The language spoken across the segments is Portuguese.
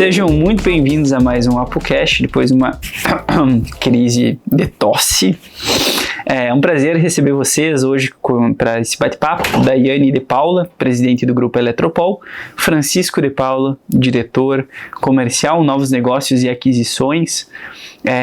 Sejam muito bem-vindos a mais um ApoCast, depois de uma crise de tosse. É um prazer receber vocês hoje para esse bate-papo. Daiane de Paula, presidente do Grupo Eletropol, Francisco de Paula, diretor comercial, novos negócios e aquisições.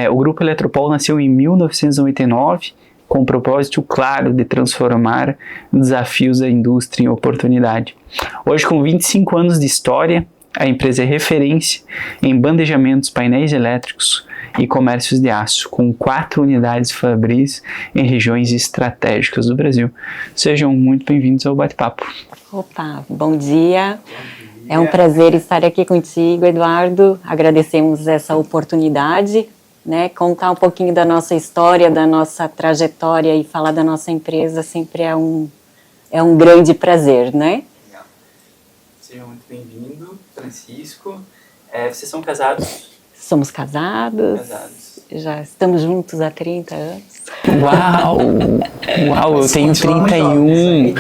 O Grupo Eletropol nasceu em 1999, com o propósito claro de transformar desafios da indústria em oportunidade. Hoje, com 25 anos de história, a empresa é referência em bandejamentos, painéis elétricos e comércios de aço, com 4 unidades Fabris em regiões estratégicas do Brasil. Sejam muito bem-vindos ao bate-papo. Opa, bom dia. É um prazer estar aqui contigo, Eduardo. Agradecemos essa oportunidade, né? Contar um pouquinho da nossa história, da nossa trajetória e falar da nossa empresa sempre é um grande prazer, né? Sejam muito bem-vindos, Francisco. Vocês são casados? Somos casados. Já estamos juntos há 30 anos. Uau, eu tenho 31.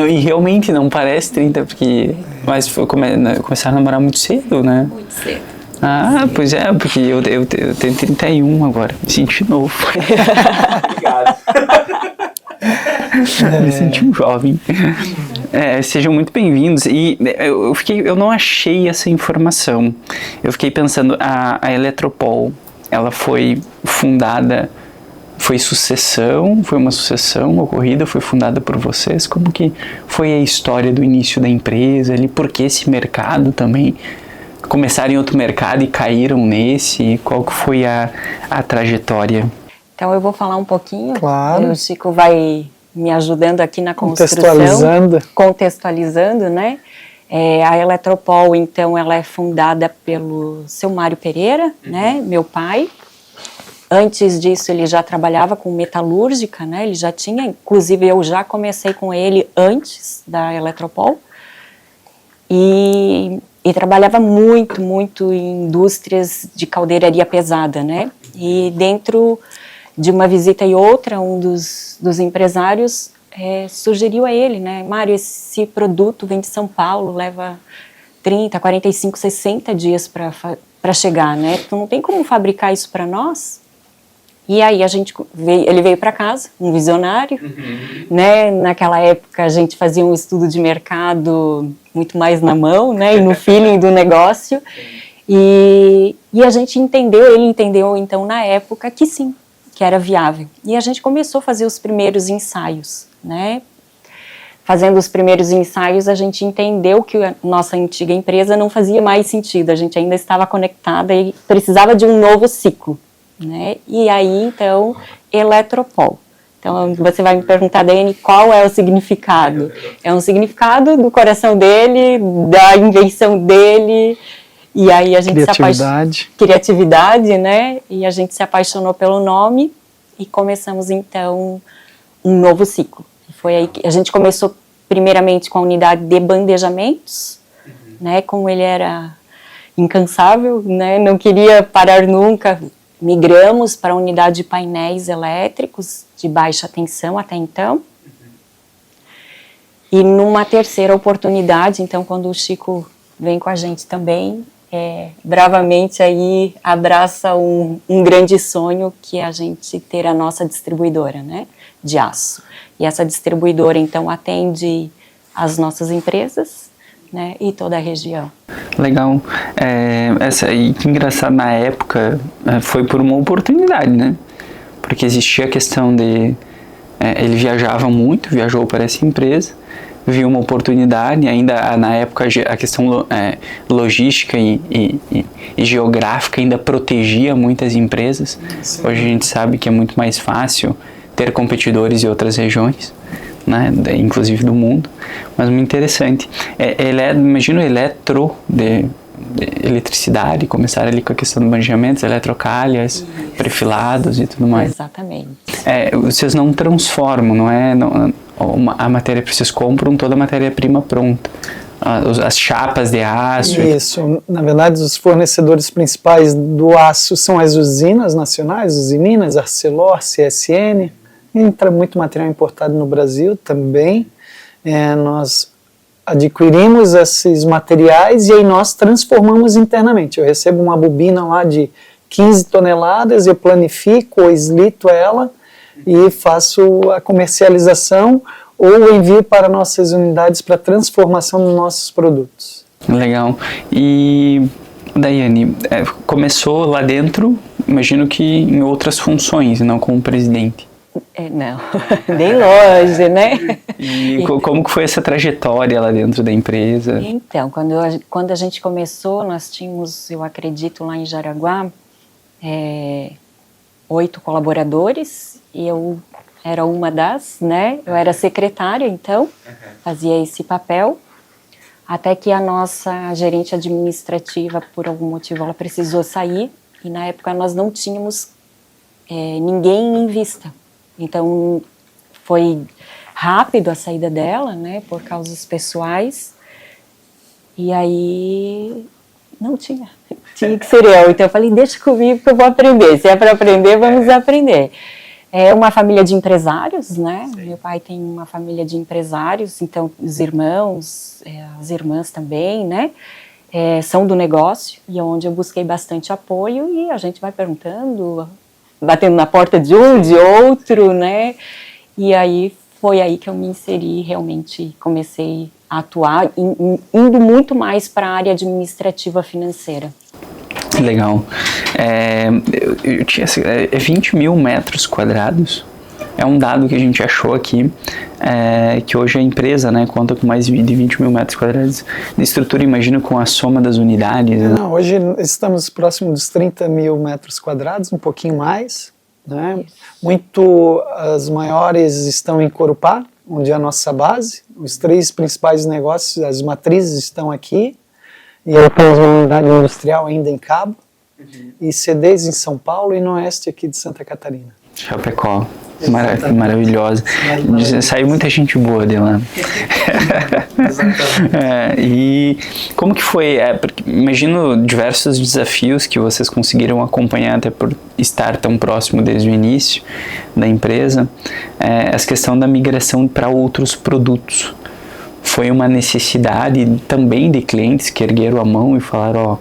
E realmente não parece 30, mas começaram a namorar muito cedo, né? Muito cedo. Ah, pois é, porque eu tenho 31 agora, me senti novo. Obrigado. Me senti um jovem. Sejam muito bem-vindos. E eu não achei essa informação. Eu fiquei pensando, a Eletropol, ela foi fundada, foi uma sucessão ocorrida, foi fundada por vocês? Como que foi a história do início da empresa? Por que esse mercado também? Começaram em outro mercado e caíram nesse? Qual que foi a trajetória? Então eu vou falar um pouquinho. Claro. O Chico vai me ajudando aqui na construção. Contextualizando, né? A Eletropol, então, ela é fundada pelo seu Mário Pereira, né? Meu pai. Antes disso, ele já trabalhava com metalúrgica, né? Ele já tinha, inclusive eu já comecei com ele antes da Eletropol. E trabalhava muito em indústrias de caldeiraria pesada, né? E dentro de uma visita e outra, um dos empresários sugeriu a ele, né? Mário, esse produto vem de São Paulo, leva 30, 45, 60 dias para chegar, né? Tu não tem como fabricar isso para nós? E aí ele veio para casa, um visionário, né? Naquela época a gente fazia um estudo de mercado muito mais na mão, né? E no feeling do negócio. E a gente ele entendeu então na época que sim, que era viável. E a gente começou a fazer os primeiros ensaios, né? Fazendo os primeiros ensaios, a gente entendeu que a nossa antiga empresa não fazia mais sentido, a gente ainda estava conectada e precisava de um novo ciclo, né? E aí, então, Eletropol. Então, você vai me perguntar, Dani, qual é o significado? É um significado do coração dele, da invenção dele. E aí a gente criatividade, né? E a gente se apaixonou pelo nome e começamos então um novo ciclo. Foi aí que a gente começou primeiramente com a unidade de bandejamentos, né? Como ele era incansável, né? Não queria parar nunca. Migramos para a unidade de painéis elétricos de baixa tensão até então. E numa terceira oportunidade, então, quando o Chico vem com a gente também, bravamente aí abraça um grande sonho, que é a gente ter a nossa distribuidora, né, de aço. E essa distribuidora, então, atende as nossas empresas, né, e toda a região. Legal. E que engraçado, na época, foi por uma oportunidade, né? Porque existia a questão de... ele viajou para essa empresa, viu uma oportunidade, ainda na época a questão logística e geográfica ainda protegia muitas empresas. Sim. Hoje a gente sabe que é muito mais fácil ter competidores em outras regiões, né, inclusive do mundo, mas muito interessante. Imagino de eletricidade, começar ali com a questão do bandejamentos, eletrocalhas, perfilados e tudo mais. Exatamente. Vocês não transformam, não é? A matéria, vocês compram toda a matéria-prima pronta, as chapas de aço. Isso, na verdade os fornecedores principais do aço são as usinas nacionais, Usiminas, Arcelor, CSN, entra muito material importado no Brasil também. Nós adquirimos esses materiais e aí nós transformamos internamente. Eu recebo uma bobina lá de 15 toneladas, eu planifico ou eslito ela e faço a comercialização ou envio para nossas unidades para transformação dos nossos produtos. Legal. E, Daiane, começou lá dentro, imagino que em outras funções, não como presidente. Não, bem longe, né? E como que foi essa trajetória lá dentro da empresa? Então, quando a gente começou, nós tínhamos, eu acredito, lá em Jaraguá, 8 colaboradores, e eu era uma das, né? Eu era secretária, então, fazia esse papel, até que a nossa gerente administrativa, por algum motivo, ela precisou sair, e na época nós não tínhamos ninguém em vista. Então, foi rápido a saída dela, né, por causas pessoais, e aí não tinha que ser eu. Então eu falei, deixa comigo que eu vou aprender, se é para aprender, vamos aprender. É uma família de empresários, né, meu pai tem uma família de empresários, então os irmãos, as irmãs também, né, são do negócio, e é onde eu busquei bastante apoio, e a gente vai perguntando, batendo na porta de um, de outro, né? E aí foi aí que eu me inseri, realmente comecei a atuar, indo muito mais para a área administrativa financeira. Legal. Eu tinha 20 mil metros quadrados. É um dado que a gente achou aqui, que hoje a empresa, né, conta com mais de 20 mil metros quadrados de estrutura, imagino, com a soma das unidades. Né? Não, hoje estamos próximo dos 30 mil metros quadrados, um pouquinho mais. Né? As maiores estão em Corupá, onde é a nossa base. Os 3 principais negócios, as matrizes estão aqui. E aí temos uma unidade industrial ainda em Cabo. E CDs em São Paulo e no oeste aqui de Santa Catarina. Chapecó, maravilhosa. Saiu muita gente boa de lá. E como que foi? Porque imagino diversos desafios que vocês conseguiram acompanhar até por estar tão próximo desde o início da empresa. Essa questão da migração para outros produtos. Foi uma necessidade também de clientes que ergueram a mão e falaram,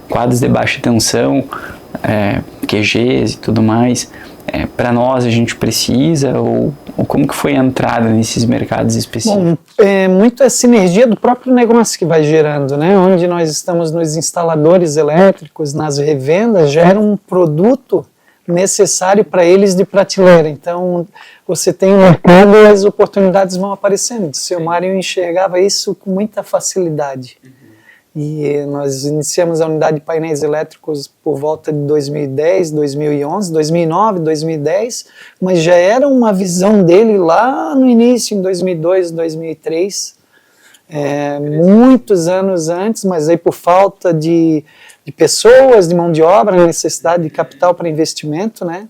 quadros de baixa tensão, QGs e tudo mais, para nós a gente precisa, ou como que foi a entrada nesses mercados específicos? Bom, muito a sinergia do próprio negócio que vai gerando, né? Onde nós estamos nos instaladores elétricos, nas revendas, gera um produto necessário para eles de prateleira. Então, você tem um mercado e as oportunidades vão aparecendo. O seu Mário enxergava isso com muita facilidade. E nós iniciamos a unidade de painéis elétricos por volta de 2010, 2011, 2009, 2010, mas já era uma visão dele lá no início, em 2002, 2003, muitos anos antes, mas aí por falta de pessoas, de mão de obra, necessidade de capital para investimento, né?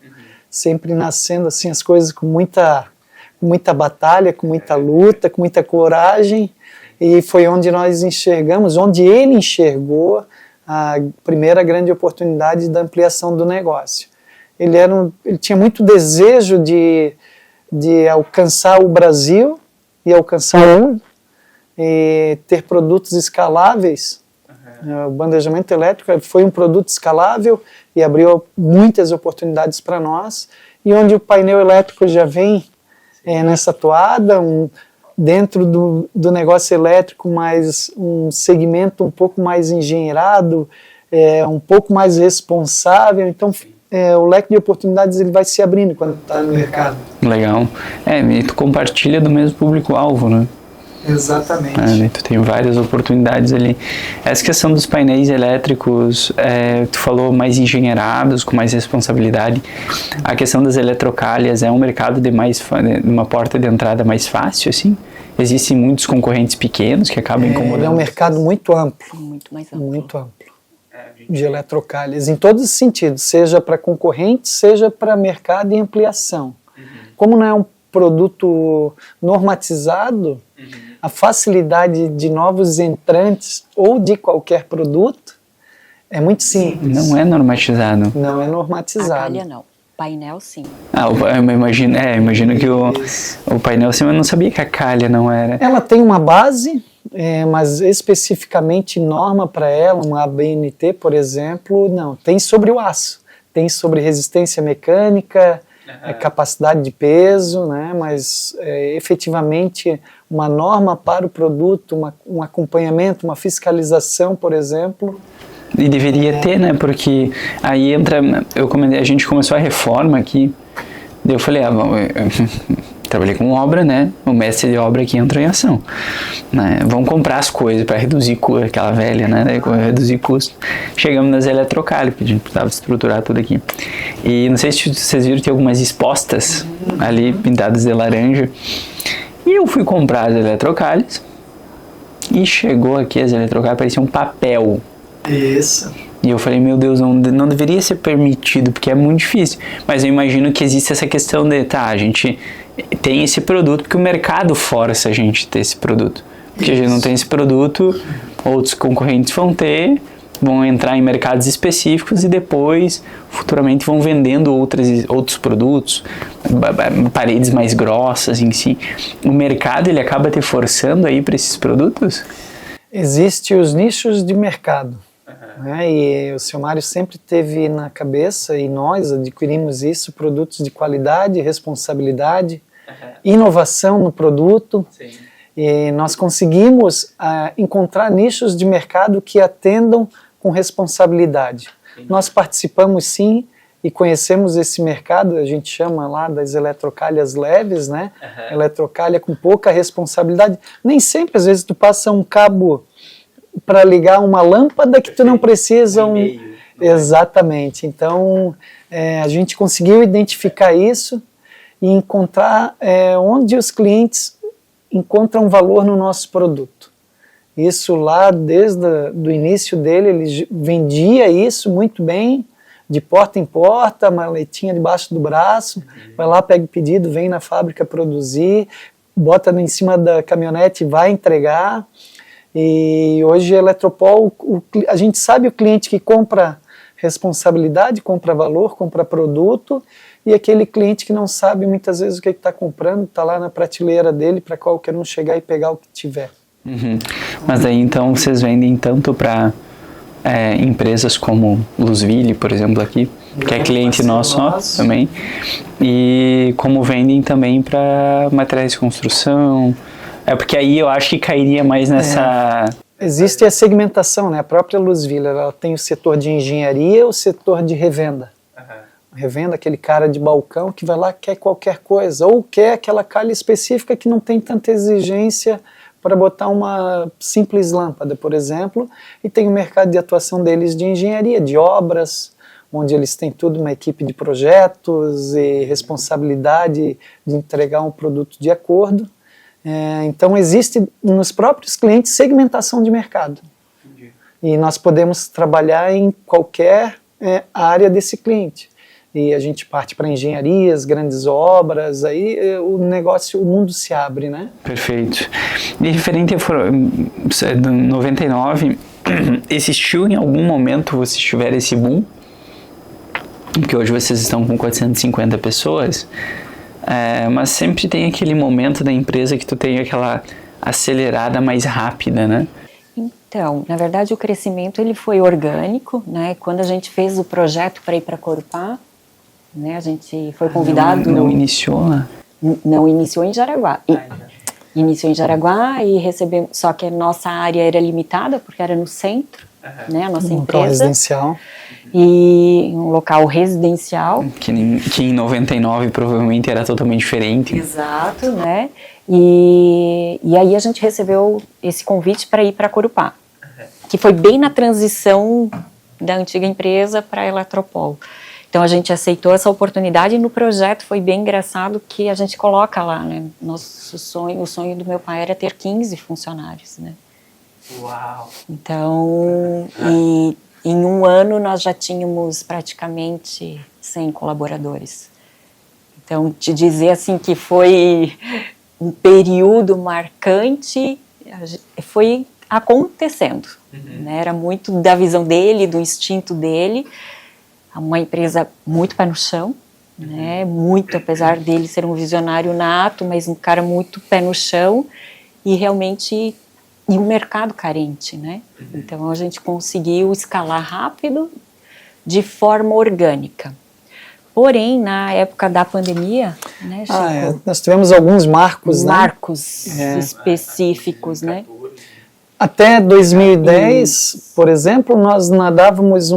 Sempre nascendo assim as coisas com muita batalha, com muita luta, com muita coragem. E foi onde nós enxergamos, onde ele enxergou a primeira grande oportunidade da ampliação do negócio. Ele tinha muito desejo de alcançar o Brasil e alcançar o mundo, e ter produtos escaláveis. O bandejamento elétrico foi um produto escalável e abriu muitas oportunidades para nós, e onde o painel elétrico já vem nessa toada, dentro do negócio elétrico, mas um segmento um pouco mais engenheirado, um pouco mais responsável. Então, o leque de oportunidades ele vai se abrindo quando está no mercado. Legal. E tu compartilha do mesmo público-alvo, né? Exatamente. Tu tem várias oportunidades ali. Essa questão dos painéis elétricos, tu falou mais engenheirados, com mais responsabilidade. A questão das eletrocalhas é um mercado de uma porta de entrada mais fácil, assim? Existem muitos concorrentes pequenos que acabam incomodando. É um mercado muito amplo. Muito mais amplo. Muito amplo. De eletrocalhas, em todos os sentidos, seja para concorrentes, seja para mercado e ampliação. Como não é um produto normatizado, a facilidade de novos entrantes ou de qualquer produto é muito simples. Não é normatizado. Não é normatizado. A calha não. Painel sim. Eu imagino que o painel sim, mas eu não sabia que a calha não era. Ela tem uma base mas especificamente norma para ela, uma ABNT, por exemplo, não. Tem sobre o aço, tem sobre resistência mecânica, capacidade de peso, né? Mas efetivamente uma norma para o produto, um acompanhamento, uma fiscalização, por exemplo. E deveria ter, né? Porque aí entra, a gente começou a reforma aqui, daí eu falei, trabalhei com obra, né? O mestre de obra aqui entrou em ação, né? Vamos comprar as coisas para reduzir aquela velha, né? Reduzir custo. Chegamos nas eletrocalhas, porque a gente precisava estruturar tudo aqui. E não sei se vocês viram, tem algumas expostas ali pintadas de laranja. E eu fui comprar as eletrocalhas e chegou aqui as eletrocalhas, parecia um papel. Isso. E eu falei, meu Deus, não deveria ser permitido, porque é muito difícil. Mas eu imagino que existe essa questão de, a gente tem esse produto porque o mercado força a gente ter esse produto. Porque a gente não tem esse produto, outros concorrentes vão entrar em mercados específicos e depois, futuramente, vão vendendo outros produtos, paredes mais grossas em si. O mercado, ele acaba te forçando aí para esses produtos? Existem os nichos de mercado. Né? E o seu Mário sempre teve na cabeça, e nós adquirimos isso, produtos de qualidade, responsabilidade, inovação no produto. Sim. E nós conseguimos encontrar nichos de mercado que atendam com responsabilidade. Sim. Nós participamos sim e conhecemos esse mercado, a gente chama lá das eletrocalhas leves, né? Eletrocalha com pouca responsabilidade. Nem sempre, às vezes, tu passa um cabo para ligar uma lâmpada que tu não precisa Exatamente. Então, a gente conseguiu identificar isso e encontrar onde os clientes encontram valor no nosso produto. Isso lá, desde o início dele, ele vendia isso muito bem, de porta em porta, maletinha debaixo do braço, vai lá, pega o pedido, vem na fábrica produzir, bota em cima da caminhonete e vai entregar. E hoje a Eletropol, a gente sabe o cliente que compra responsabilidade, compra valor, compra produto, e aquele cliente que não sabe muitas vezes o que está comprando, está lá na prateleira dele para qualquer um chegar e pegar o que tiver. Uhum. Mas aí então vocês vendem tanto para empresas como Luzville, por exemplo, aqui, que é cliente nosso também, e como vendem também para materiais de construção. Porque aí eu acho que cairia mais nessa... Existe a segmentação, né? A própria Luzville, ela tem o setor de engenharia e o setor de revenda. Revenda, aquele cara de balcão que vai lá, quer qualquer coisa, ou quer aquela calha específica que não tem tanta exigência para botar uma simples lâmpada, por exemplo, e tem o mercado de atuação deles de engenharia, de obras, onde eles têm tudo uma equipe de projetos e responsabilidade de entregar um produto de acordo. Então existe nos próprios clientes segmentação de mercado. Entendi. E nós podemos trabalhar em qualquer área desse cliente. E a gente parte para engenharias, grandes obras, aí o mundo se abre, né? Perfeito. E referente a 99, existiu em algum momento, vocês tiveram esse boom? Porque hoje vocês estão com 450 pessoas, mas sempre tem aquele momento da empresa que tu tem aquela acelerada mais rápida, né? Então, na verdade o crescimento ele foi orgânico, né? Quando a gente fez o projeto para ir para Corupá, né? A gente foi convidado... Não iniciou lá? Não iniciou em Jaraguá. Iniciou em Jaraguá e recebemos... Só que a nossa área era limitada, porque era no centro, né? A nossa empresa. Local residencial. E um local residencial. Que em 99 provavelmente era totalmente diferente. Exato, né? E aí a gente recebeu esse convite para ir para Corupá, que foi bem na transição da antiga empresa para a Eletropol. Então a gente aceitou essa oportunidade e no projeto foi bem engraçado que a gente coloca lá, né? O sonho do meu pai era ter 15 funcionários, né? Uau! Então, e em um ano nós já tínhamos praticamente 100 colaboradores. Então, te dizer assim que foi um período marcante, foi acontecendo, né? Era muito da visão dele, do instinto dele. Uma empresa muito pé no chão, né? Muito, apesar dele ser um visionário nato, mas um cara muito pé no chão, e realmente e um mercado carente, né? Então a gente conseguiu escalar rápido, de forma orgânica. Porém, na época da pandemia, né, Chico? Nós tivemos alguns marcos, específicos, né? Até 2010, por exemplo, nós nadávamos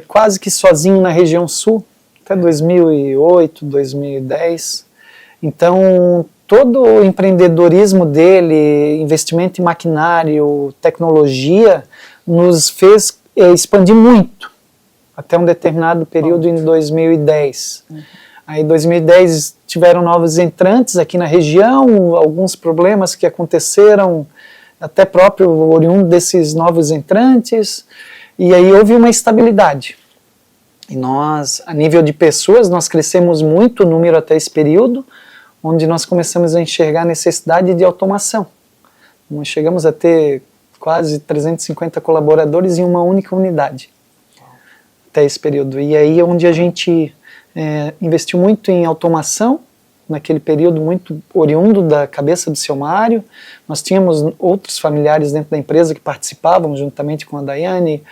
quase que sozinho na região sul, até 2008, 2010. Então, todo o empreendedorismo dele, investimento em maquinário, tecnologia, nos fez expandir muito, até um determinado período em 2010. Aí em 2010 tiveram novos entrantes aqui na região, alguns problemas que aconteceram, até próprio oriundo desses novos entrantes, e aí houve uma estabilidade. E nós, a nível de pessoas, nós crescemos muito o número até esse período, onde nós começamos a enxergar a necessidade de automação. Nós chegamos a ter quase 350 colaboradores em uma única unidade, até esse período. E aí é onde a gente investiu muito em automação, naquele período muito oriundo da cabeça do seu Mário. Nós tínhamos outros familiares dentro da empresa que participavam, juntamente com a Daiane,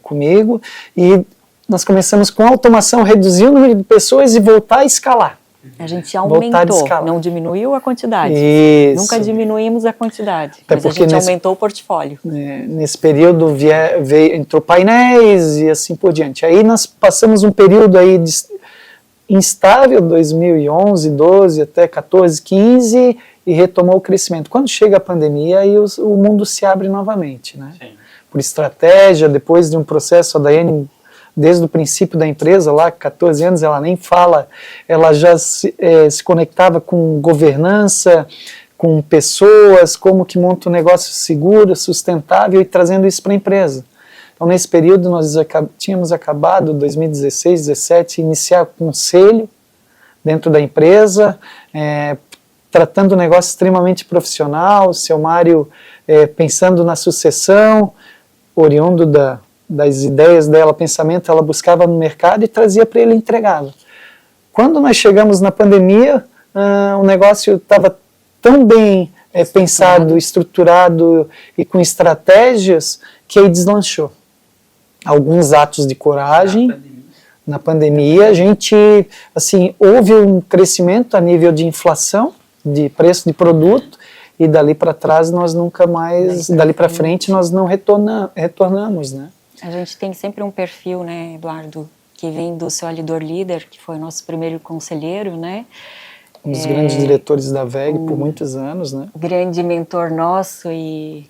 comigo, e nós começamos com automação, reduzir o número de pessoas e voltar a escalar. A gente aumentou, não diminuiu a quantidade. Isso. Nunca diminuímos a quantidade, até mas a gente aumentou o portfólio. Nesse período entrou painéis e assim por diante. Aí nós passamos um período aí instável, 2011, 12, até 14, 15, e retomou o crescimento. Quando chega a pandemia, aí o mundo se abre novamente, né? Sim. Por estratégia, depois de um processo, a Daiane, desde o princípio da empresa, lá 14 anos, ela nem fala, ela já se conectava com governança, com pessoas, como que monta um negócio seguro, sustentável, e trazendo isso para a empresa. Então, nesse período, nós tínhamos acabado, 2016, 2017, iniciar o conselho dentro da empresa, tratando o negócio extremamente profissional, o seu Mário pensando na sucessão, oriundo das ideias dela, pensamento, ela buscava no mercado e trazia para ele e entregava. Quando nós chegamos na pandemia, o negócio estava tão bem pensado, estruturado e com estratégias que aí deslanchou. Alguns atos de coragem. Na pandemia, a gente, assim, houve um crescimento a nível de inflação, de preço de produto, e dali para trás nós nunca mais, dali para frente nós não retornamos, né? A gente tem sempre um perfil, né, Eduardo, que vem do seu Alidor Líder, que foi o nosso primeiro conselheiro, né? Um dos grandes diretores da VEG por muitos anos, né? Grande mentor nosso e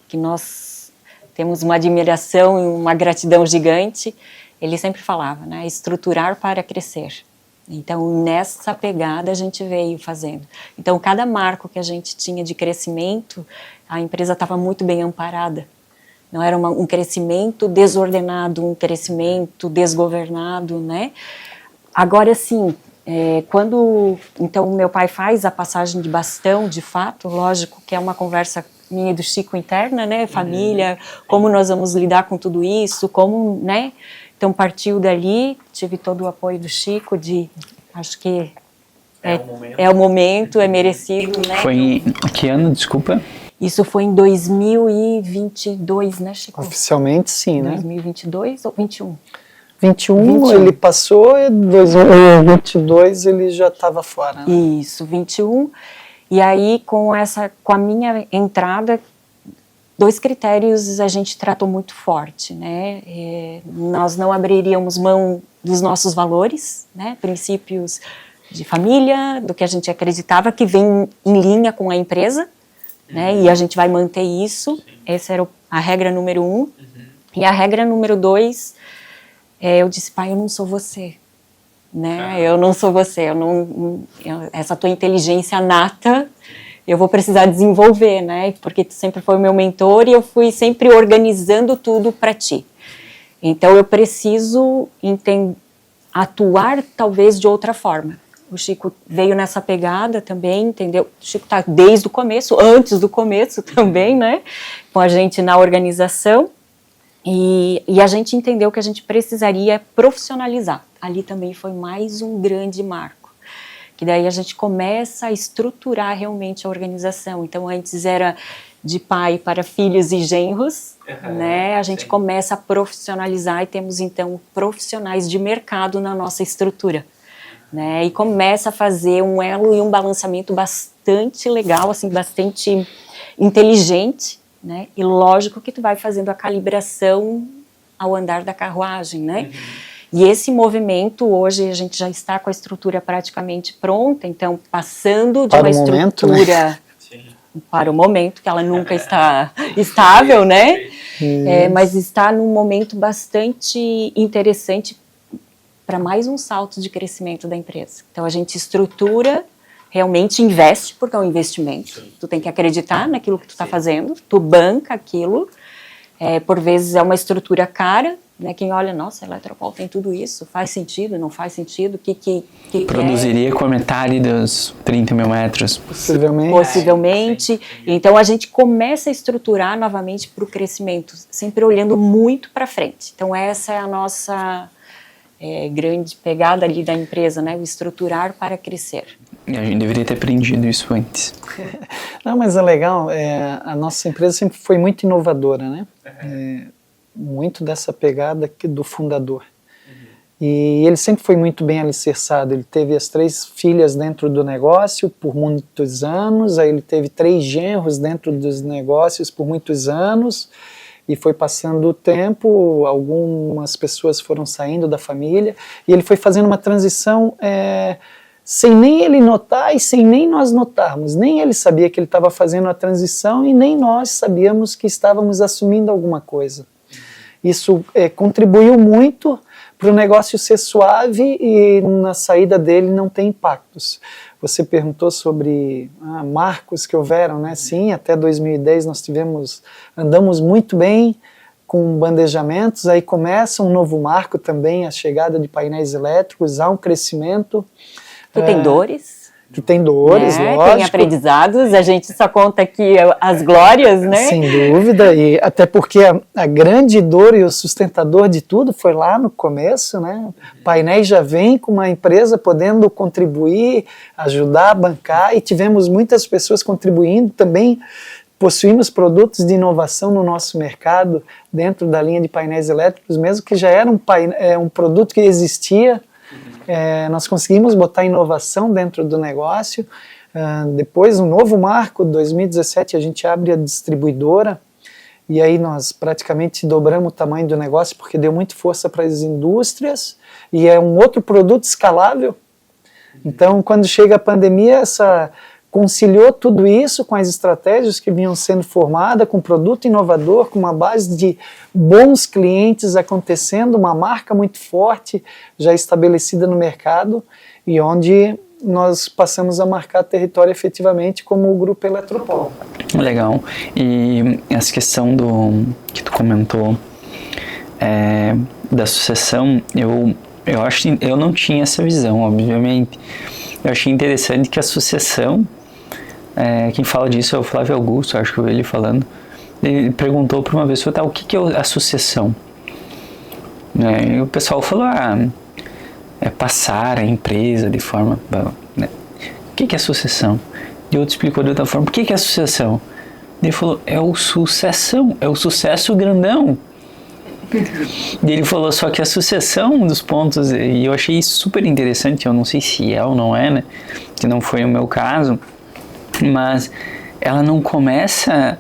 que nós temos uma admiração e uma gratidão gigante. Ele sempre falava, né, estruturar para crescer. Então, nessa pegada a gente veio fazendo. Então, cada marco que a gente tinha de crescimento, a empresa estava muito bem amparada. Não era um crescimento desordenado, um crescimento desgovernado, né? Agora, sim, quando então meu pai faz a passagem de bastão, de fato, lógico que é uma conversa minha e do Chico interna, né? Família, como nós vamos lidar com tudo isso, como, né? Então partiu dali, tive todo o apoio do Chico, acho que é o momento, é merecido, né? Foi em que ano, desculpa? Isso foi em 2022, né, Chico? Oficialmente sim, né? 2022 ou 21? 21 ele passou e 2022 ele já estava fora, né? Isso, 21. E aí com a minha entrada, 2 critérios a gente tratou muito forte, né? Nós não abriríamos mão dos nossos valores, né? Princípios de família, do que a gente acreditava, que vem em linha com a empresa, né? E a gente vai manter isso. Essa era a regra número 1. E a regra número 2, eu disse, pai, eu não sou você, né? Eu não sou você, essa tua inteligência nata, eu vou precisar desenvolver, né? Porque tu sempre foi o meu mentor e eu fui sempre organizando tudo para ti. Então eu preciso atuar talvez de outra forma. O Chico veio nessa pegada também, entendeu? O Chico está desde o começo, antes do começo também, né? Com a gente na organização. E a gente entendeu que a gente precisaria profissionalizar. Ali também foi mais um grande marco. que daí a gente começa a estruturar realmente a organização. Então, antes era de pai para filhos e genros, né? A gente começa a profissionalizar e temos, então, profissionais de mercado na nossa estrutura, né? E começa a fazer um elo e um balanceamento bastante legal, assim, bastante inteligente, né? E lógico que tu vai fazendo a calibração ao andar da carruagem, né? E esse movimento, hoje, a gente já está com a estrutura praticamente pronta, então, passando de uma estrutura para o momento, que ela nunca está estável, né? Mas está num momento bastante interessante para mais um salto de crescimento da empresa. Então, a gente estrutura, realmente investe, porque é um investimento. Tu tem que acreditar naquilo que tu está fazendo, tu banca aquilo. Por vezes é uma estrutura cara, né? Quem olha, nossa, a Eletropaulo tem tudo isso, faz sentido, não faz sentido, o que produziria com a metade dos 30 mil metros? Possivelmente. Então a gente começa a estruturar novamente para o crescimento, sempre olhando muito para frente. Então essa é a nossa grande pegada ali da empresa, né? O estruturar para crescer. E a gente deveria ter aprendido isso antes. Não, mas é legal, a nossa empresa sempre foi muito inovadora, né? Muito dessa pegada aqui do fundador. E ele sempre foi muito bem alicerçado. Ele teve as 3 filhas dentro do negócio por muitos anos, aí ele teve 3 genros dentro dos negócios por muitos anos, e foi passando o tempo, algumas pessoas foram saindo da família, e ele foi fazendo uma transição sem nem ele notar e sem nem nós notarmos. Nem ele sabia que ele estava fazendo a transição e nem nós sabíamos que estávamos assumindo alguma coisa. Isso contribuiu muito para o negócio ser suave e na saída dele não ter impactos. Você perguntou sobre marcos que houveram, né? Sim, até 2010 nós andamos muito bem com bandejamentos, aí começa um novo marco também, a chegada de painéis elétricos, há um crescimento. Que tem dores. Que tem dores, lógico. Tem aprendizados, a gente só conta aqui as glórias, né? Sem dúvida, e até porque a grande dor e o sustentador de tudo foi lá no começo, né? Painéis já vem com uma empresa podendo contribuir, ajudar a bancar, e tivemos muitas pessoas contribuindo também. Possuímos produtos de inovação no nosso mercado, dentro da linha de painéis elétricos, mesmo que já era um produto que existia. Nós conseguimos botar inovação dentro do negócio. Depois, um novo marco, 2017, a gente abre a distribuidora, e aí nós praticamente dobramos o tamanho do negócio, porque deu muita força para as indústrias, e é um outro produto escalável. Então, quando chega a pandemia, conciliou tudo isso com as estratégias que vinham sendo formadas, com produto inovador, com uma base de bons clientes acontecendo, uma marca muito forte, já estabelecida no mercado, e onde nós passamos a marcar território efetivamente como o Grupo Eletropaulo. Legal. E essa questão que tu comentou da sucessão, eu não tinha essa visão, obviamente. Eu achei interessante que a sucessão, quem fala disso é o Flávio Augusto, acho que eu vi ele falando. Ele perguntou para uma pessoa, o que é a sucessão? E o pessoal falou, é passar a empresa de forma... Né? O que é a sucessão? E outro explicou de outra forma, o que é a sucessão? Ele falou, é o sucessão, é o sucesso grandão. E ele falou, só que a sucessão dos pontos, e eu achei isso super interessante, eu não sei se é ou não é, né? Que não foi o meu caso, mas ela não começa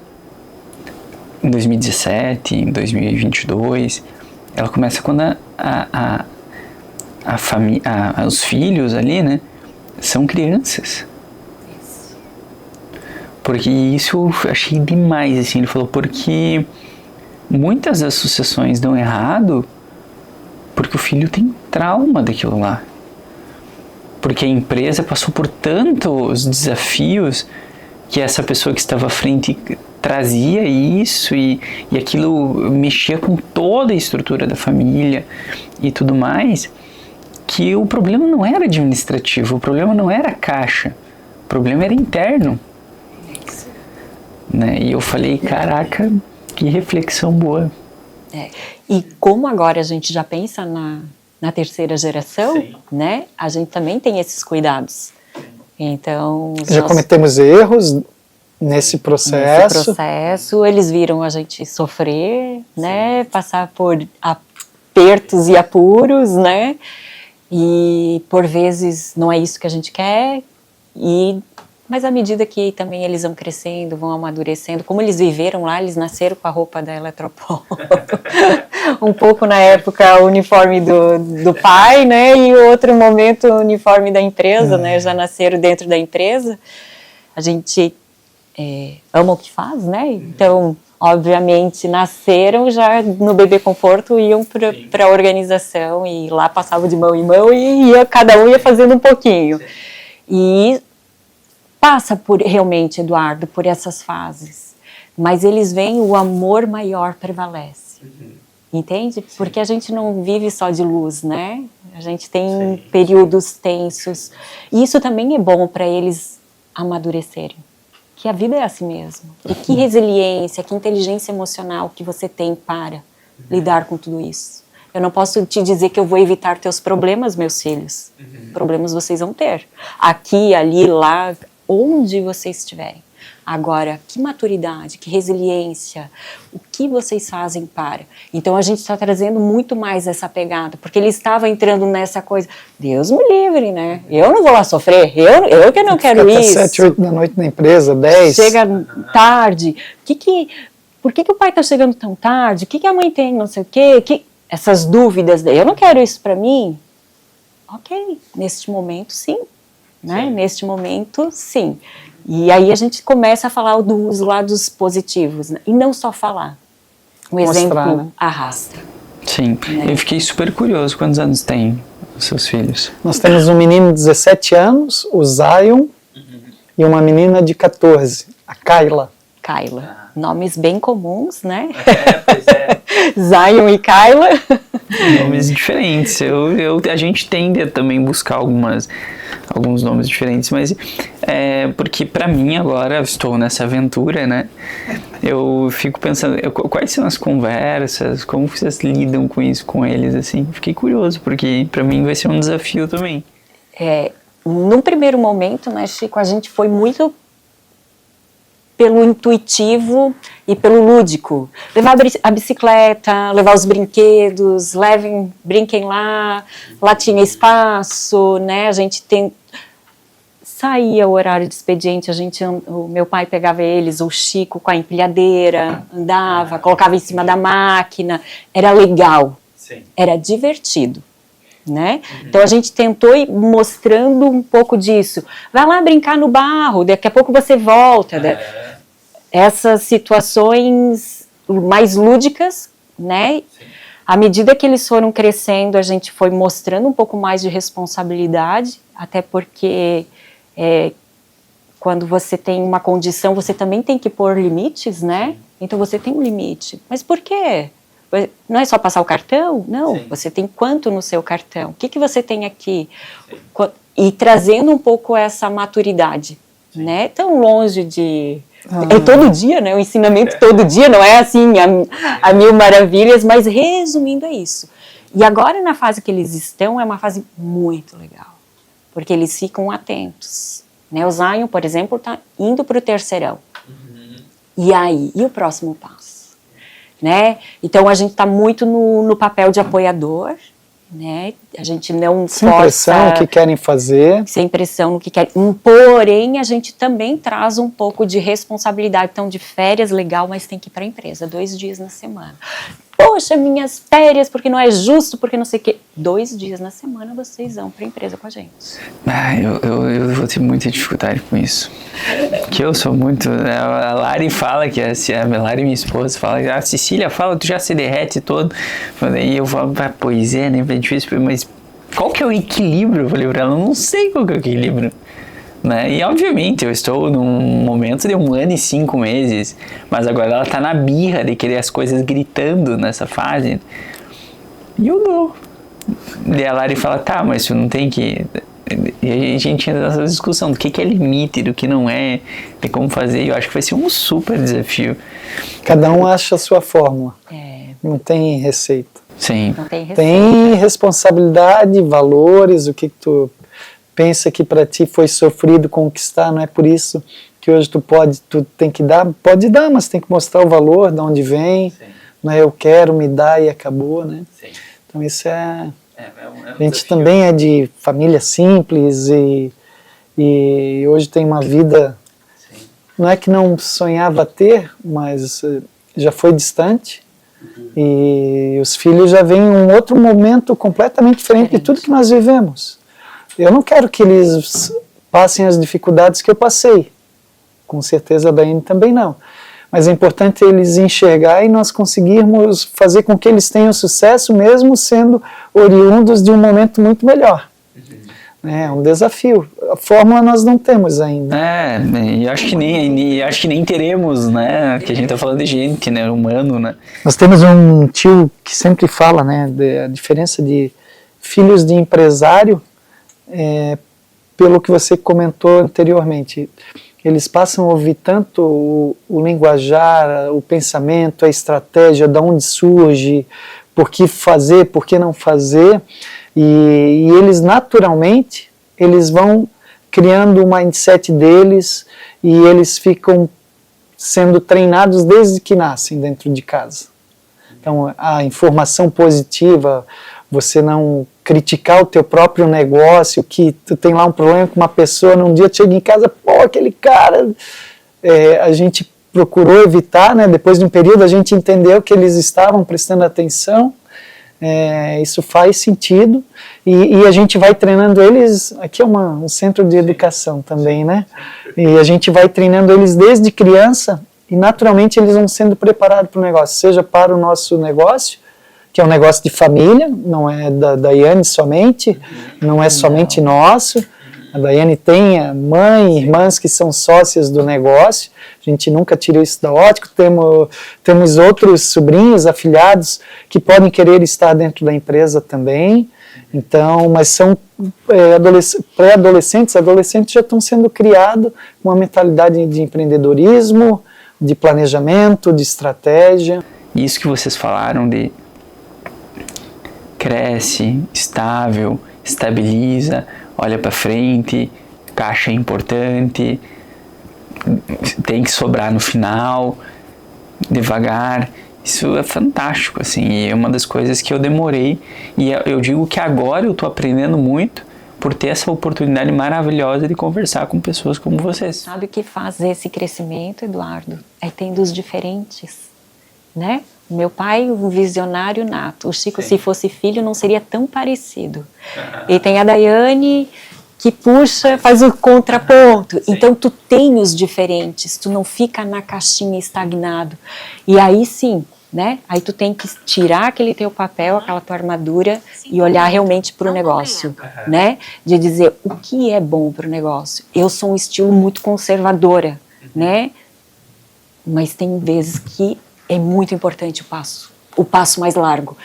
em 2017, em 2022, ela começa quando os filhos ali, né, são crianças. Porque isso eu achei demais, assim, ele falou, porque muitas das sucessões dão errado porque o filho tem trauma daquilo lá. Porque a empresa passou por tantos desafios que essa pessoa que estava à frente trazia isso e aquilo mexia com toda a estrutura da família e tudo mais, que o problema não era administrativo, o problema não era caixa, o problema era interno. Né? E eu falei, caraca, que reflexão boa. E como agora a gente já pensa na terceira geração, né? A gente também tem esses cuidados. Então... Já cometemos erros nesse processo. Eles viram a gente sofrer, né? Passar por apertos e apuros, né? E por vezes não é isso que a gente quer, mas à medida que também eles vão crescendo, vão amadurecendo, como eles viveram lá, eles nasceram com a roupa da Eletropaulo, um pouco na época o uniforme do pai, né, e outro momento o uniforme da empresa, né, já nasceram dentro da empresa. A gente ama o que faz, né, então obviamente nasceram já no Bebê Conforto, iam para a organização e lá passavam de mão em mão e cada um ia fazendo um pouquinho. E passa realmente, Eduardo, por essas fases, mas eles veem o amor maior prevalece, entende? Porque a gente não vive só de luz, né? A gente tem períodos tensos, e isso também é bom para eles amadurecerem, que a vida é assim mesmo, e que resiliência, que inteligência emocional que você tem para lidar com tudo isso. Eu não posso te dizer que eu vou evitar teus problemas, meus filhos. Problemas vocês vão ter, aqui, ali, lá, onde vocês estiverem. Agora, que maturidade, que resiliência, o que vocês fazem para? Então a gente está trazendo muito mais essa pegada, porque ele estava entrando nessa coisa, Deus me livre, né? Eu não vou lá sofrer, eu que não quero isso. 7, 8 da noite na empresa, 10. Chega tarde, por que o pai está chegando tão tarde? O que a mãe tem, não sei o quê? Essas dúvidas, eu não quero isso para mim. Ok, neste momento sim. Né? Neste momento, sim. E aí a gente começa a falar dos lados positivos, né? E não só falar. O exemplo né? arrasta. Sim, eu fiquei super curioso. Quantos anos tem os seus filhos? Nós temos um menino de 17 anos, o Zion, e uma menina de 14, a Kayla. Nomes bem comuns, né? Pois é. Zion e Kayla. Nomes diferentes. A gente tende a também buscar alguns nomes diferentes, mas porque pra mim agora, eu estou nessa aventura, né? Eu fico pensando, quais são as conversas, como vocês lidam com isso com eles, assim? Fiquei curioso, porque pra mim vai ser um desafio também. Num primeiro momento, né, Chico, a gente foi muito pelo intuitivo e pelo lúdico. Levar a bicicleta, levar os brinquedos, brinquem lá tinha espaço, né? A gente saía o horário de expediente, o meu pai pegava eles, o Chico com a empilhadeira, andava, colocava em cima da máquina, era legal, era divertido. Né? Então a gente tentou ir mostrando um pouco disso. Vai lá brincar no barro, daqui a pouco você volta. Essas situações mais lúdicas, né? À medida que eles foram crescendo, a gente foi mostrando um pouco mais de responsabilidade, até porque quando você tem uma condição, você também tem que pôr limites, né? Então você tem um limite. Mas por quê? Não é só passar o cartão? Não, sim. Você tem quanto no seu cartão? O que você tem aqui? E trazendo um pouco essa maturidade, né? Tão longe de... É todo dia, né? O ensinamento todo dia, não é assim a mil maravilhas, mas resumindo é isso. E agora na fase que eles estão, é uma fase muito legal, porque eles ficam atentos. Né? O Zion, por exemplo, está indo para o terceirão. E aí? E o próximo passo? Né? Então a gente está muito no papel de apoiador, né? A gente não sem pressão no que querem fazer, sem pressão no que querem, porém a gente também traz um pouco de responsabilidade. Então de férias legal, mas tem que ir para a empresa 2 dias na semana. Poxa, minhas férias, porque não é justo, porque não sei o quê. 2 dias na semana vocês vão para a empresa com a gente. Eu vou ter muita dificuldade com isso. Porque eu sou muito... A Lari fala que... A Lari, minha esposa, fala... A Cecília fala, tu já se derrete todo. E eu falo, pois é, né? É difícil, mas qual que é o equilíbrio? Eu falei pra ela, eu não sei qual que é o equilíbrio. Né? E obviamente eu estou num momento de 1 ano e 5 meses, mas agora ela tá na birra de querer as coisas gritando nessa fase, e eu dou. E a Lari fala, tá, mas tu não tem que... E a gente entra nessa discussão do que é limite, do que não é, de como fazer, e eu acho que vai ser um super desafio. Cada um acha a sua fórmula, não tem receita. Sim. Não tem receita. Tem responsabilidade, valores, o que tu pensa que para ti foi sofrido conquistar, não é por isso que hoje tu tem que dar, pode dar, mas tem que mostrar o valor, de onde vem, não é eu quero, me dá e acabou, né? Sim. Então isso a gente também é de família simples e hoje tem uma vida, não é que não sonhava ter, mas já foi distante, e os filhos já vêm em um outro momento completamente diferente de tudo que nós vivemos. Eu não quero que eles passem as dificuldades que eu passei, com certeza a Daiane também não, mas é importante eles enxergar e nós conseguirmos fazer com que eles tenham sucesso mesmo sendo oriundos de um momento muito melhor. É um desafio. A fórmula nós não temos ainda. E acho que nem teremos, né? Que a gente está falando de gente, né? Humano, né? Nós temos um tio que sempre fala, né? A diferença de filhos de empresário, pelo que você comentou anteriormente. Eles passam a ouvir tanto o linguajar, o pensamento, a estratégia, de onde surge, por que fazer, por que não fazer. E eles naturalmente, eles vão criando o mindset deles e eles ficam sendo treinados desde que nascem dentro de casa. Então a informação positiva, você não criticar o teu próprio negócio, que tu tem lá um problema com uma pessoa, num dia tu chega em casa, pô, aquele cara, a gente procurou evitar, né? Depois de um período a gente entendeu que eles estavam prestando atenção. Isso faz sentido e a gente vai treinando eles, aqui é um centro de educação também, né? E a gente vai treinando eles desde criança e naturalmente eles vão sendo preparados para o negócio, seja para o nosso negócio, que é um negócio de família, não é da Daiane somente, não é somente nosso. A Daiane tem a mãe e irmãs que são sócias do negócio, a gente nunca tirou isso da ótica, temos outros sobrinhos, afilhados, que podem querer estar dentro da empresa também, então, mas são pré-adolescentes, adolescentes já estão sendo criados com uma mentalidade de empreendedorismo, de planejamento, de estratégia. Isso que vocês falaram de cresce, estável, estabiliza, olha para frente, caixa é importante, tem que sobrar no final, devagar. Isso é fantástico, assim, e é uma das coisas que eu demorei, e eu digo que agora eu estou aprendendo muito por ter essa oportunidade maravilhosa de conversar com pessoas como vocês. Sabe o que faz esse crescimento, Eduardo? É tendo os diferentes, né? Meu pai, um visionário nato. O Chico, se fosse filho, não seria tão parecido. E tem a Daiane, que puxa, faz o contraponto. Então, tu tem os diferentes, tu não fica na caixinha estagnado. E aí sim, né? Aí tu tem que tirar aquele teu papel, aquela tua armadura e olhar realmente para o negócio, né? De dizer, o que é bom para o negócio? Eu sou um estilo muito conservadora, né? Mas tem vezes que é muito importante o passo mais largo.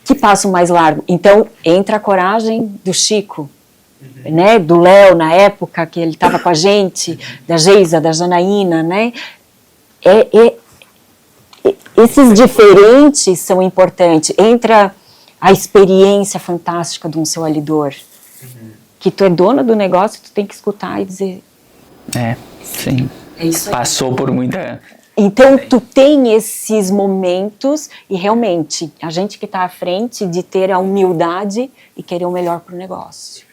Que passo mais largo? Então, entra a coragem do Chico, né? Do Léo, na época que ele estava com a gente, da Geisa, da Janaína, né? Esses diferentes são importantes. Entra a experiência fantástica de um seu alidor, que tu é dona do negócio, tu tem que escutar e dizer... Sim. É isso aí. Passou por muita... Então, tu tem esses momentos e realmente, a gente que está à frente de ter a humildade e querer o melhor para o negócio.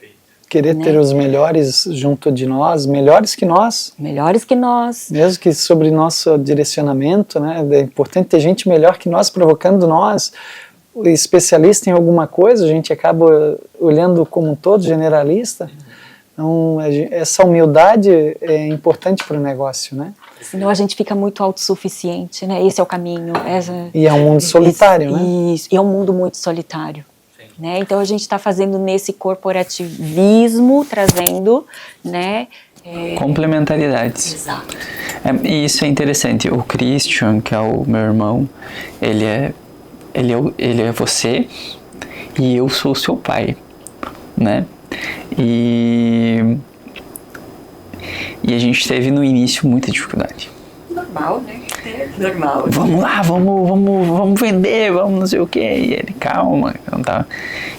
Querer ter os melhores junto de nós, melhores que nós. Melhores que nós. Mesmo que sobre nosso direcionamento, né? É importante ter gente melhor que nós, provocando nós. O especialista em alguma coisa, a gente acaba olhando como um todo, generalista. Então, essa humildade é importante para o negócio, né? Senão a gente fica muito autossuficiente, né? Esse é o caminho. E é um mundo solitário, né? Isso, e é um mundo muito solitário. Né? Então a gente está fazendo nesse corporativismo, trazendo, né? Complementaridades. Exato. E isso é interessante. O Christian, que é o meu irmão, ele é você e eu sou o seu pai, né? E a gente teve no início muita dificuldade. Normal, né? Normal. Vamos lá, vamos vender, vamos não sei o que. E ele, calma, não tá.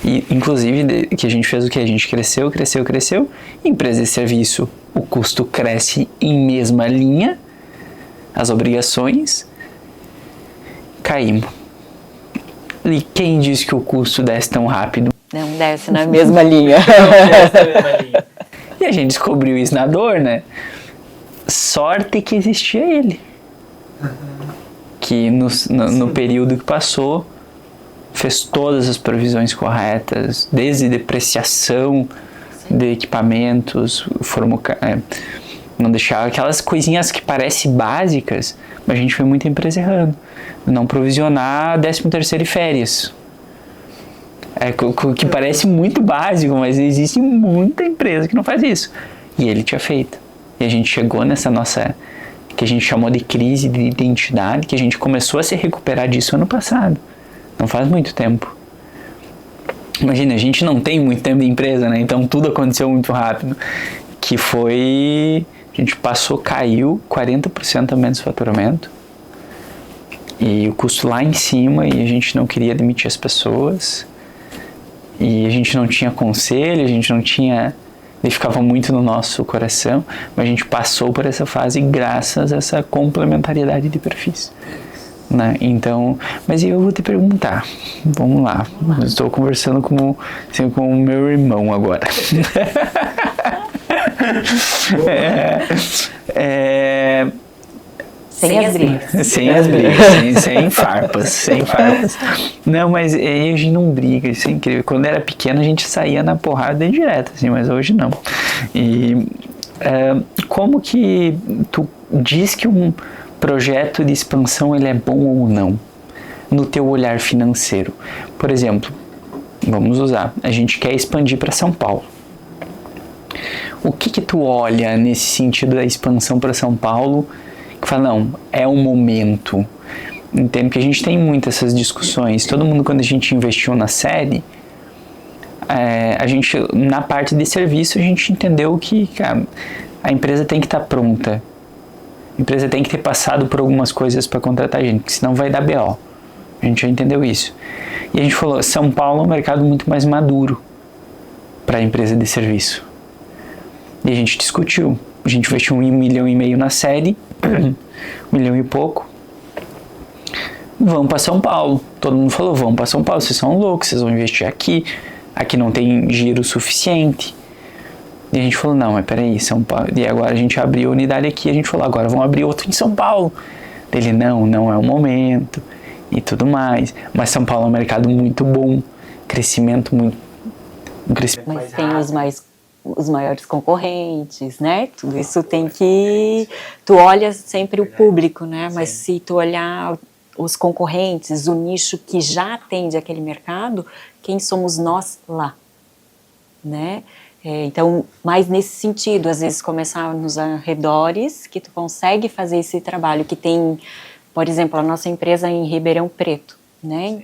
E, inclusive, que a gente fez o que? A gente cresceu. Empresa de serviço, o custo cresce em mesma linha, as obrigações, caímos. E quem disse que o custo desce tão rápido? Não desce na mesma linha. E a gente descobriu isso na dor, né? Sorte que existia ele. Que no período que passou, fez todas as provisões corretas, desde depreciação de equipamentos, não deixava aquelas coisinhas que parecem básicas, mas a gente vê muita empresa errando. Não provisionar 13º e férias. Que parece muito básico, mas existe muita empresa que não faz isso. E ele tinha feito. E a gente chegou nessa nossa, que a gente chamou de crise de identidade, que a gente começou a se recuperar disso ano passado. Não faz muito tempo. Imagina, a gente não tem muito tempo de empresa, né? Então tudo aconteceu muito rápido. Que foi... A gente caiu 40% a menos faturamento. E o custo lá em cima, e a gente não queria demitir as pessoas. E a gente não tinha conselho, a gente não tinha... Ele ficava muito no nosso coração, mas a gente passou por essa fase graças a essa complementariedade de perfis. Né? Então, mas eu vou te perguntar, vamos lá, eu estou conversando com o meu irmão agora. Sem as brigas. Sem farpas. Não, mas a gente não briga, isso é incrível. Quando era pequeno a gente saía na porrada direto, assim, mas hoje não. E como que tu diz que um projeto de expansão ele é bom ou não? No teu olhar financeiro. Por exemplo, vamos usar, a gente quer expandir para São Paulo. O que tu olha nesse sentido da expansão para São Paulo que fala, não, é um momento? Entendo que a gente tem muitas essas discussões. Todo mundo, quando a gente investiu na sede, a gente, na parte de serviço, a gente entendeu que a empresa tem que estar pronta. A empresa tem que ter passado por algumas coisas para contratar a gente, porque senão vai dar BO. A gente já entendeu isso. E a gente falou, São Paulo é um mercado muito mais maduro para a empresa de serviço. E a gente discutiu. A gente investiu 1,5 milhão na sede, 1 milhão e pouco. Vamos para São Paulo. Todo mundo falou, vamos para São Paulo, vocês são loucos, vocês vão investir aqui. Aqui não tem giro suficiente. E a gente falou, não, mas peraí, São Paulo. E agora a gente abriu a unidade aqui, a gente falou, agora vamos abrir outra em São Paulo. Ele, não é o momento e tudo mais. Mas São Paulo é um mercado muito bom, crescimento muito... Mas tem os maiores concorrentes, né? Tudo isso tem que... Tu olha sempre o público, né? Mas se tu olhar os concorrentes, o nicho que já atende aquele mercado, quem somos nós lá, né? Então, mais nesse sentido, às vezes começar nos arredores, que tu consegue fazer esse trabalho, que tem, por exemplo, a nossa empresa em Ribeirão Preto, né?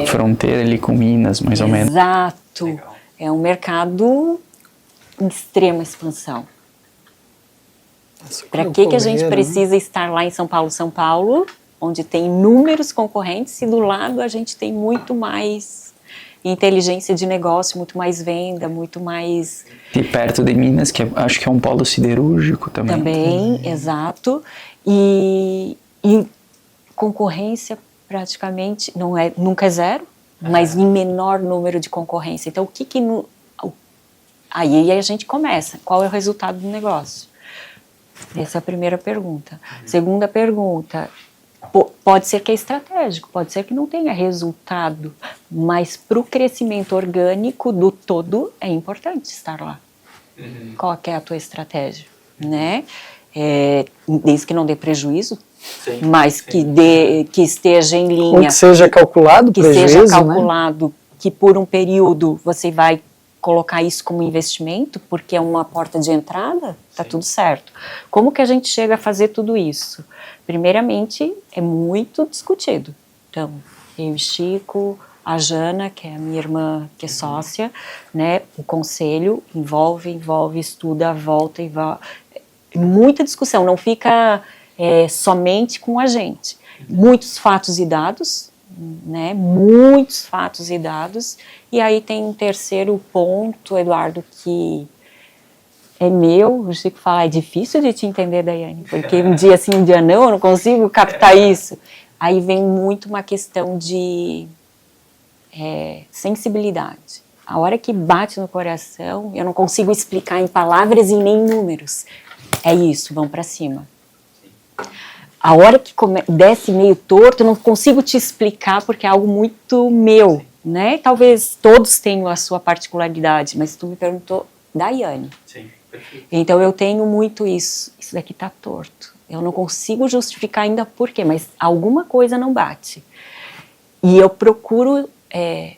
Fronteira ali com Minas, mais ou menos. Exato. Legal. É um mercado em extrema expansão. Para que a gente precisa estar lá em São Paulo, onde tem inúmeros concorrentes, e do lado a gente tem muito mais inteligência de negócio, muito mais venda, muito mais... E perto de Minas, que acho que é um polo siderúrgico também. Também, exato. E concorrência praticamente, nunca é zero, mas em menor número de concorrência. Então, aí a gente começa. Qual é o resultado do negócio? Essa é a primeira pergunta. Segunda pergunta, pode ser que é estratégico, pode ser que não tenha resultado, mas para o crescimento orgânico do todo é importante estar lá. Qual que é a tua estratégia? Né? Desde que não dê prejuízo, mas que esteja em linha. Ou que seja calculado que prejuízo, seja calculado, né? Que por um período você vai colocar isso como investimento, porque é uma porta de entrada, tá tudo certo. Como que a gente chega a fazer tudo isso? Primeiramente, é muito discutido. Então, eu e Chico, a Jana, que é a minha irmã, que é sócia, né? O conselho envolve, estuda, volta e vai. Muita discussão, não fica somente com a gente. Muitos fatos e dados, né? Muitos fatos e dados. E aí tem um terceiro ponto, Eduardo, que é meu. O Chico fala, é difícil de te entender, Daiane, porque um dia sim, um dia não, eu não consigo captar isso. Aí vem muito uma questão de sensibilidade. A hora que bate no coração, eu não consigo explicar em palavras e nem em números. É isso, vão para cima. A hora que desce meio torto, eu não consigo te explicar porque é algo muito meu, né? Talvez todos tenham a sua particularidade, mas tu me perguntou, Daiane. Sim, perfeito. Então eu tenho muito isso. Isso daqui tá torto. Eu não consigo justificar ainda por quê, mas alguma coisa não bate. E eu procuro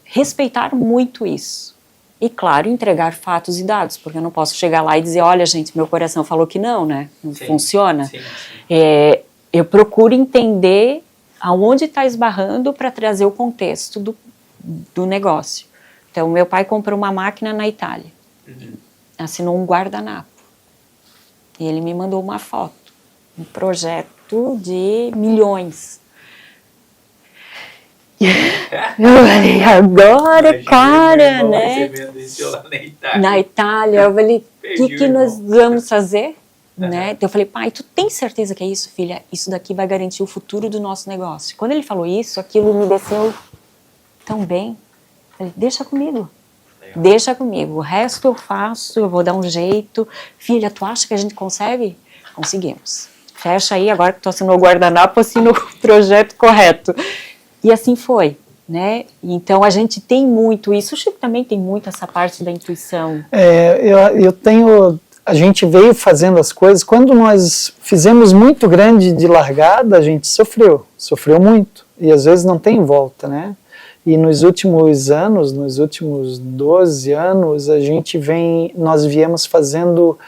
respeitar muito isso. E, claro, entregar fatos e dados, porque eu não posso chegar lá e dizer, olha, gente, meu coração falou que não, né? Não funciona. Sim. Eu procuro entender aonde está esbarrando para trazer o contexto do negócio. Então, meu pai comprou uma máquina na Itália. Assinou um guardanapo. E ele me mandou uma foto. Um projeto de milhões. Eu falei, agora, cara, né? Na Itália, eu falei, o que nós vamos fazer? Né? Então eu falei, pai, tu tem certeza que é isso, filha? Isso daqui vai garantir o futuro do nosso negócio. Quando ele falou isso, aquilo me desceu tão bem. Eu falei, deixa comigo. Deixa comigo. O resto eu faço, eu vou dar um jeito. Filha, tu acha que a gente consegue? Conseguimos. Fecha aí, agora que tu assinou o guardanapo, assina o projeto correto. E assim foi, né? Então a gente tem muito isso. O Chico também tem muito essa parte da intuição. Eu tenho. A gente veio fazendo as coisas. Quando nós fizemos muito grande de largada, a gente sofreu muito. E às vezes não tem volta, né? E nos últimos anos, nos últimos 12 anos, nós viemos fazendo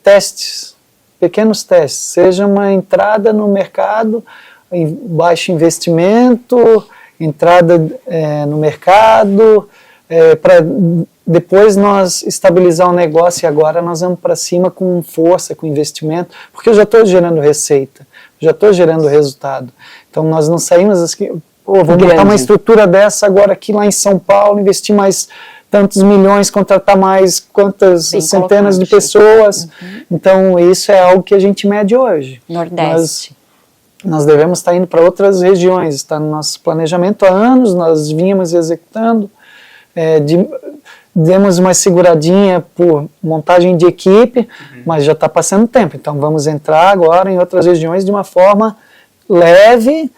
testes, pequenos testes, seja uma entrada no mercado, em baixo investimento, entrada no mercado, para depois nós estabilizar o negócio, e agora nós vamos para cima com força, com investimento, porque eu já estou gerando receita, já estou gerando resultado. Então nós não saímos assim, vou botar uma estrutura dessa agora aqui lá em São Paulo, investir mais tantos milhões, contratar mais quantas centenas de pessoas. Então isso é algo que a gente mede hoje. Nordeste. Nós devemos estar indo para outras regiões, está no nosso planejamento há anos, nós vínhamos executando, demos uma seguradinha por montagem de equipe, mas já está passando tempo, então vamos entrar agora em outras regiões de uma forma leve,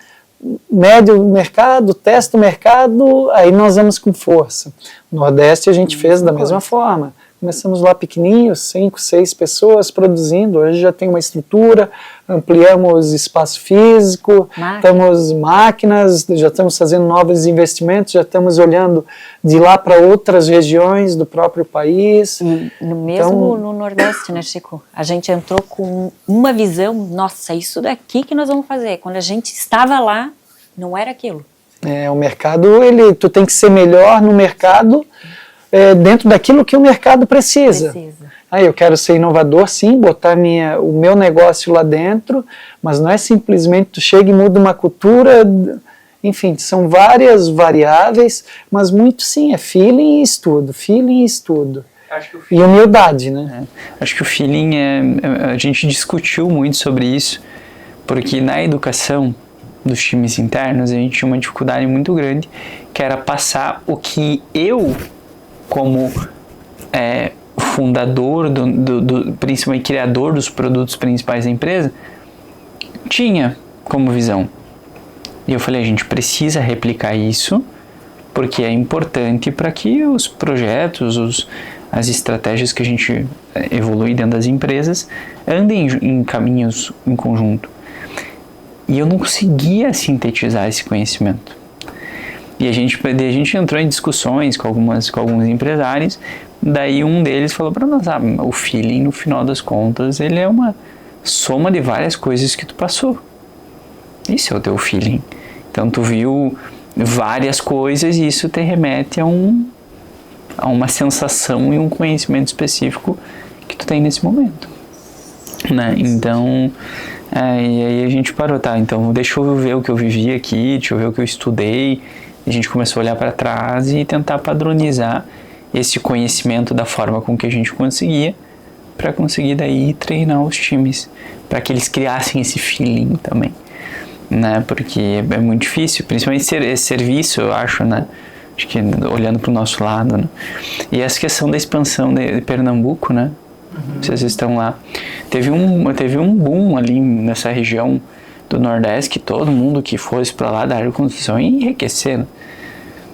mede o mercado, testa o mercado, aí nós vamos com força. No Nordeste a gente fez da mesma forma. Começamos lá pequenininhos, 5, 6 pessoas produzindo, hoje já tem uma estrutura, ampliamos espaço físico, temos máquinas, já estamos fazendo novos investimentos, já estamos olhando de lá para outras regiões do próprio país. No Nordeste, né, Chico? A gente entrou com uma visão, nossa, isso daqui que nós vamos fazer. Quando a gente estava lá, não era aquilo. O mercado, tu tem que ser melhor no mercado, dentro daquilo que o mercado precisa. Eu quero ser inovador, sim, botar o meu negócio lá dentro, mas não é simplesmente tu chega e muda uma cultura, enfim, são várias variáveis, mas muito sim, é feeling e estudo. E humildade, né? Acho que o feeling a gente discutiu muito sobre isso, porque na educação dos times internos a gente tinha uma dificuldade muito grande, que era passar o que eu, como fundador, principalmente criador dos produtos principais da empresa, tinha como visão. E eu falei, a gente precisa replicar isso, porque é importante para que os projetos, as estratégias que a gente evolui dentro das empresas andem em caminhos em conjunto. E eu não conseguia sintetizar esse conhecimento. E a gente entrou em discussões com alguns empresários, daí um deles falou para nós, o feeling, no final das contas, ele é uma soma de várias coisas que tu passou. Isso é o teu feeling. Então tu viu várias coisas e isso te remete a uma sensação e um conhecimento específico que tu tem nesse momento, né? Então, E aí a gente parou, tá, então deixa eu ver o que eu vivi aqui, deixa eu ver o que eu estudei. A gente começou a olhar para trás e tentar padronizar esse conhecimento da forma com que a gente conseguia, para conseguir daí treinar os times, para que eles criassem esse feeling também, né, porque é muito difícil, principalmente esse serviço, eu acho, né, acho que olhando para o nosso lado, né, e essa questão da expansão de Pernambuco, né, vocês estão lá, teve um boom ali nessa região do Nordeste, que todo mundo que fosse para lá da área de construção ia enriquecer, né?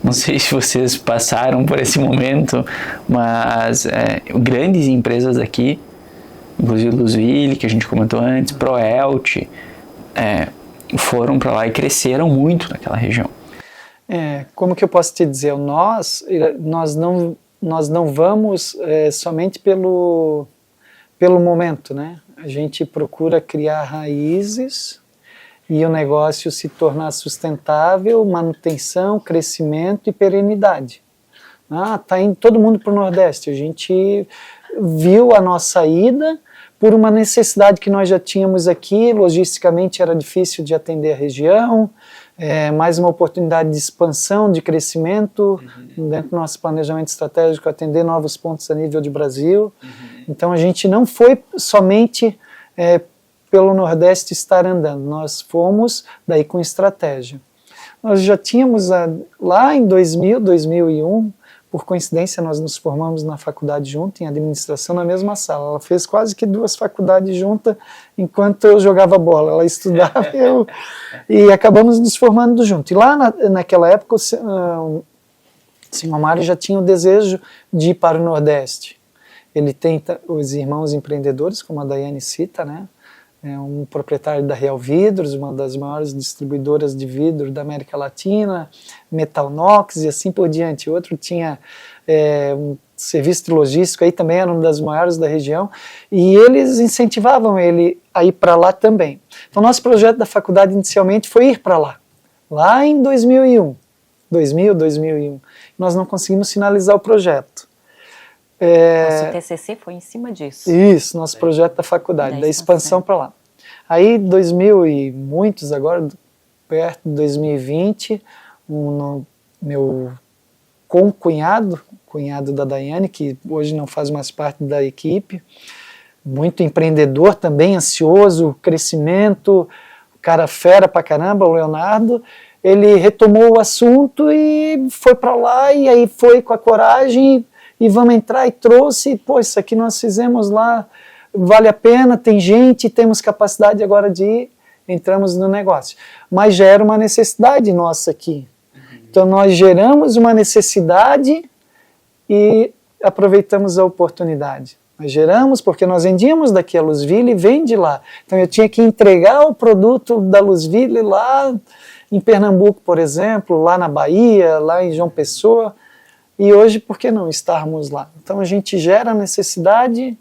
Não sei se vocês passaram por esse momento, mas grandes empresas aqui, inclusive Luzville, que a gente comentou antes, Proelt, foram para lá e cresceram muito naquela região. Como que eu posso te dizer? Nós não vamos somente pelo momento, né? A gente procura criar raízes e o negócio se tornar sustentável, manutenção, crescimento e perenidade. Tá indo todo mundo para o Nordeste. A gente viu a nossa ida por uma necessidade que nós já tínhamos aqui, logisticamente era difícil de atender a região, mais uma oportunidade de expansão, de crescimento, dentro do nosso planejamento estratégico, atender novos pontos a nível de Brasil. Então a gente não foi somente pelo Nordeste estar andando, nós fomos daí com estratégia. Nós já tínhamos, lá em 2000, 2001, por coincidência nós nos formamos na faculdade junto, em administração, na mesma sala. Ela fez quase que 2 faculdades juntas enquanto eu jogava bola. Ela estudava e acabamos nos formando junto. E lá naquela época o senhor Mário já tinha o desejo de ir para o Nordeste. Ele tem os irmãos empreendedores, como a Daiane cita, né? Um proprietário da Real Vidros, uma das maiores distribuidoras de vidro da América Latina, Metalnox e assim por diante. Outro tinha um serviço de logística, aí também era uma das maiores da região, e eles incentivavam ele a ir para lá também. Então, nosso projeto da faculdade inicialmente foi ir para lá em 2001. Nós não conseguimos finalizar o projeto. Nosso TCC foi em cima disso. Isso, nosso projeto da faculdade, da expansão para lá. Aí, 2000 e muitos agora, perto de 2020, meu cunhado da Daiane, que hoje não faz mais parte da equipe, muito empreendedor também, ansioso, crescimento, cara fera pra caramba, o Leonardo, ele retomou o assunto e foi para lá, e aí foi com a coragem e vamos entrar, e trouxe, isso aqui nós fizemos lá, vale a pena, tem gente, temos capacidade agora de ir, entramos no negócio. Mas já era uma necessidade nossa aqui. Então nós geramos uma necessidade e aproveitamos a oportunidade. Nós geramos porque nós vendíamos daqui a Luzville e vende lá. Então eu tinha que entregar o produto da Luzville lá em Pernambuco, por exemplo, lá na Bahia, lá em João Pessoa. E hoje, por que não estarmos lá? Então a gente gera necessidade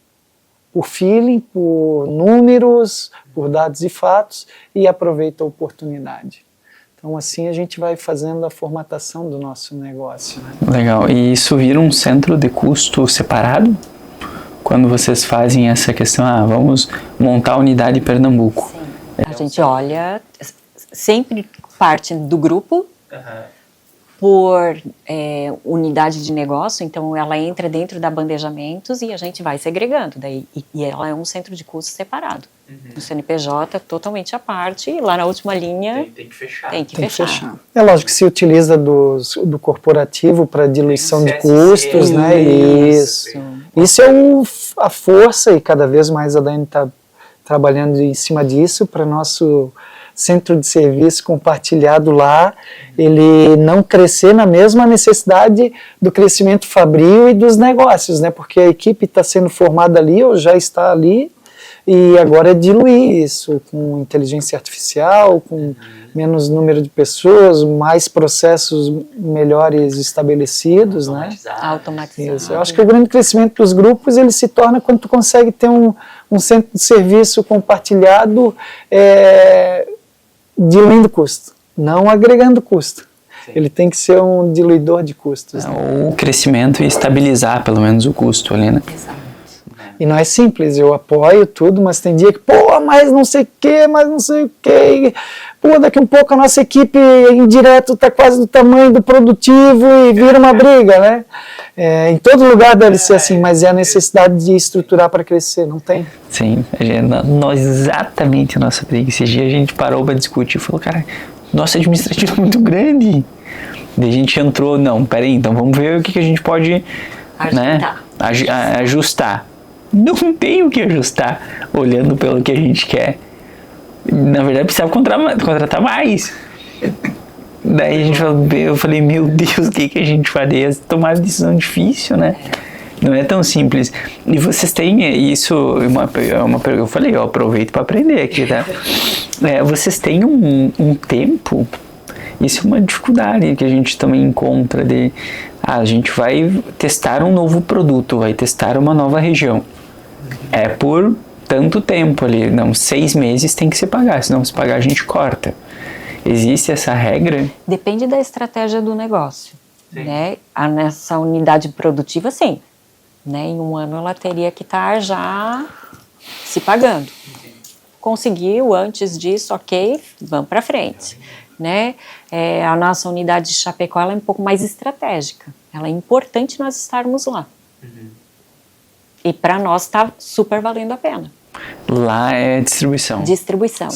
por feeling, por números, por dados e fatos e aproveita a oportunidade. Então assim a gente vai fazendo a formatação do nosso negócio. Né? Legal. E isso vira um centro de custo separado? Quando vocês fazem essa questão, vamos montar a unidade em Pernambuco. Sim. A gente olha, sempre parte do grupo, por unidade de negócio, então ela entra dentro da bandejamentos e a gente vai segregando, daí, e ela é um centro de custos separado. O CNPJ totalmente à parte, e lá na última linha tem que fechar. Tem que fechar. É lógico que se utiliza do corporativo para diluição de custos, né? Isso é a força, e cada vez mais a Daiane está trabalhando em cima disso para nosso centro de serviço compartilhado lá, ele não crescer na mesma necessidade do crescimento fabril e dos negócios, né? Porque a equipe está sendo formada ali, ou já está ali, e agora é diluir isso com inteligência artificial, com menos número de pessoas, mais processos melhores estabelecidos, né? Automatizado. Isso. Eu acho que o grande crescimento dos grupos ele se torna quando tu consegue ter um centro de serviço compartilhado, diluindo custo, não agregando custo. Sim. Ele tem que ser um diluidor de custos. Ou o crescimento e estabilizar pelo menos o custo ali, né? Exato. E não é simples, eu apoio tudo, mas tem dia que, pô, mas não sei o que, mas não sei o que. Pô, daqui um pouco a nossa equipe indireto está quase do tamanho do produtivo e vira uma briga, né? Em todo lugar deve ser assim, mas é a necessidade de estruturar para crescer, não tem? Sim, nós exatamente a nossa briga. Esse dia a gente parou para discutir e falou, cara, nosso administrativo é muito grande. Daí a gente entrou, não, peraí, então vamos ver o que a gente pode ajustar. Não tem o que ajustar, olhando pelo que a gente quer. Na verdade, precisava contratar mais. Daí eu falei, meu Deus, o que a gente faria? Tomar decisão difícil, né? Não é tão simples. E vocês têm isso, eu falei, eu aproveito para aprender aqui, tá? Vocês têm um tempo, isso é uma dificuldade que a gente também encontra a gente vai testar um novo produto, vai testar uma nova região. É por tanto tempo ali, 6 meses tem que se pagar, se não se pagar a gente corta. Existe essa regra? Depende da estratégia do negócio, né? Nessa unidade produtiva, sim. Né? Em um ano ela teria que estar já se pagando. Conseguiu antes disso, ok, vamos para frente. Né? A nossa unidade de Chapecó ela é um pouco mais estratégica. Ela é importante nós estarmos lá. E para nós está super valendo a pena. Lá é distribuição. Distribuição.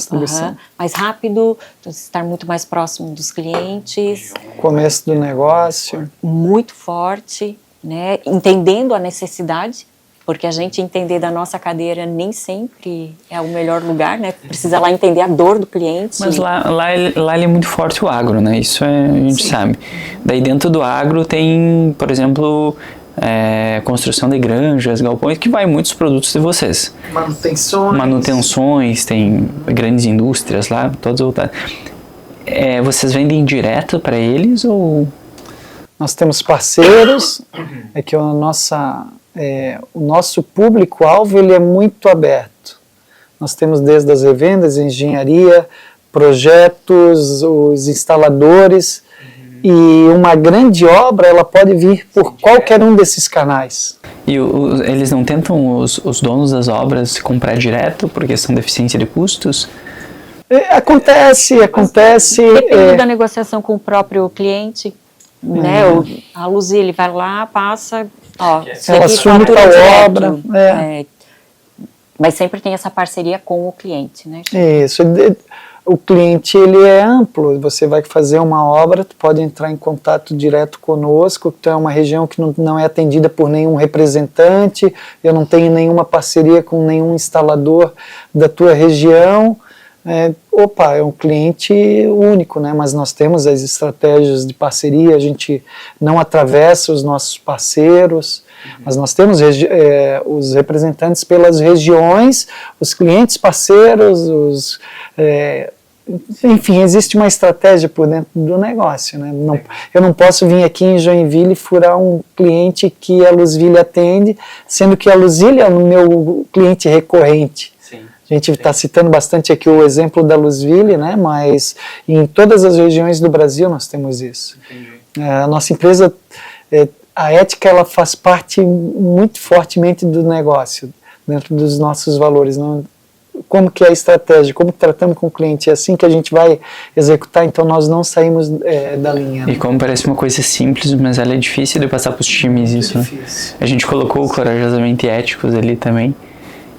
Mais rápido, estar muito mais próximo dos clientes. Começo do negócio. Muito forte, né? Entendendo a necessidade, porque a gente entender da nossa cadeira nem sempre é o melhor lugar, né? Precisa lá entender a dor do cliente. Mas lá ele é muito forte o agro, né? Isso a gente sabe. Daí dentro do agro tem, por exemplo, construção de granjas, galpões, que vai muitos produtos de vocês. Manutenções, tem grandes indústrias lá, todas voltadas. Vocês vendem direto para eles ou... Nós temos parceiros, que o nosso público-alvo ele é muito aberto. Nós temos desde as revendas, engenharia, projetos, os instaladores, e uma grande obra ela pode vir por qualquer um desses canais. E eles não tentam, os donos das obras, comprar direto por questão de eficiência de custos? Acontece. Depende da negociação com o próprio cliente. Né? A Luzia, ele vai lá, passa, ela assume a obra. Mas sempre tem essa parceria com o cliente, né? Isso. O cliente ele é amplo. Você vai fazer uma obra, tu pode entrar em contato direto conosco. Tu é uma região que não é atendida por nenhum representante. Eu não tenho nenhuma parceria com nenhum instalador da tua região. É um cliente único, né? Mas nós temos as estratégias de parceria, a gente não atravessa os nossos parceiros, mas nós temos os representantes pelas regiões, os clientes parceiros, enfim, existe uma estratégia por dentro do negócio, né? Eu não posso vir aqui em Joinville e furar um cliente que a Luzville atende, sendo que a Luzville é o meu cliente recorrente. A gente está citando bastante aqui o exemplo da Luzville, né? Mas em todas as regiões do Brasil nós temos isso. A nossa empresa, a ética ela faz parte muito fortemente do negócio, dentro dos nossos valores. Não? Como que é a estratégia, como que tratamos com o cliente, é assim que a gente vai executar, então nós não saímos da linha. Né? E como parece uma coisa simples, mas ela é difícil de passar para os times isso, né? A gente colocou corajosamente éticos ali também.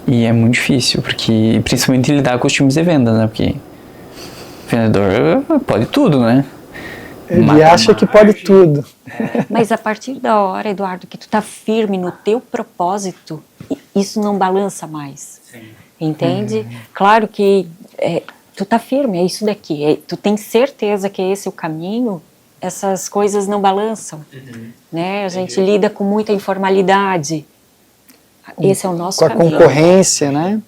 E é muito difícil, porque principalmente lidar com os times de venda, né? Porque o vendedor pode tudo, né? Ele acha que pode tudo. Mas a partir da hora, Eduardo, que tu tá firme no teu propósito, isso não balança mais. Sim. Entende? Claro que tu tá firme, é isso daqui. Tu tem certeza que esse é o caminho, essas coisas não balançam. Né? A gente lida com muita informalidade. Esse é o nosso caminho. Com a concorrência, né?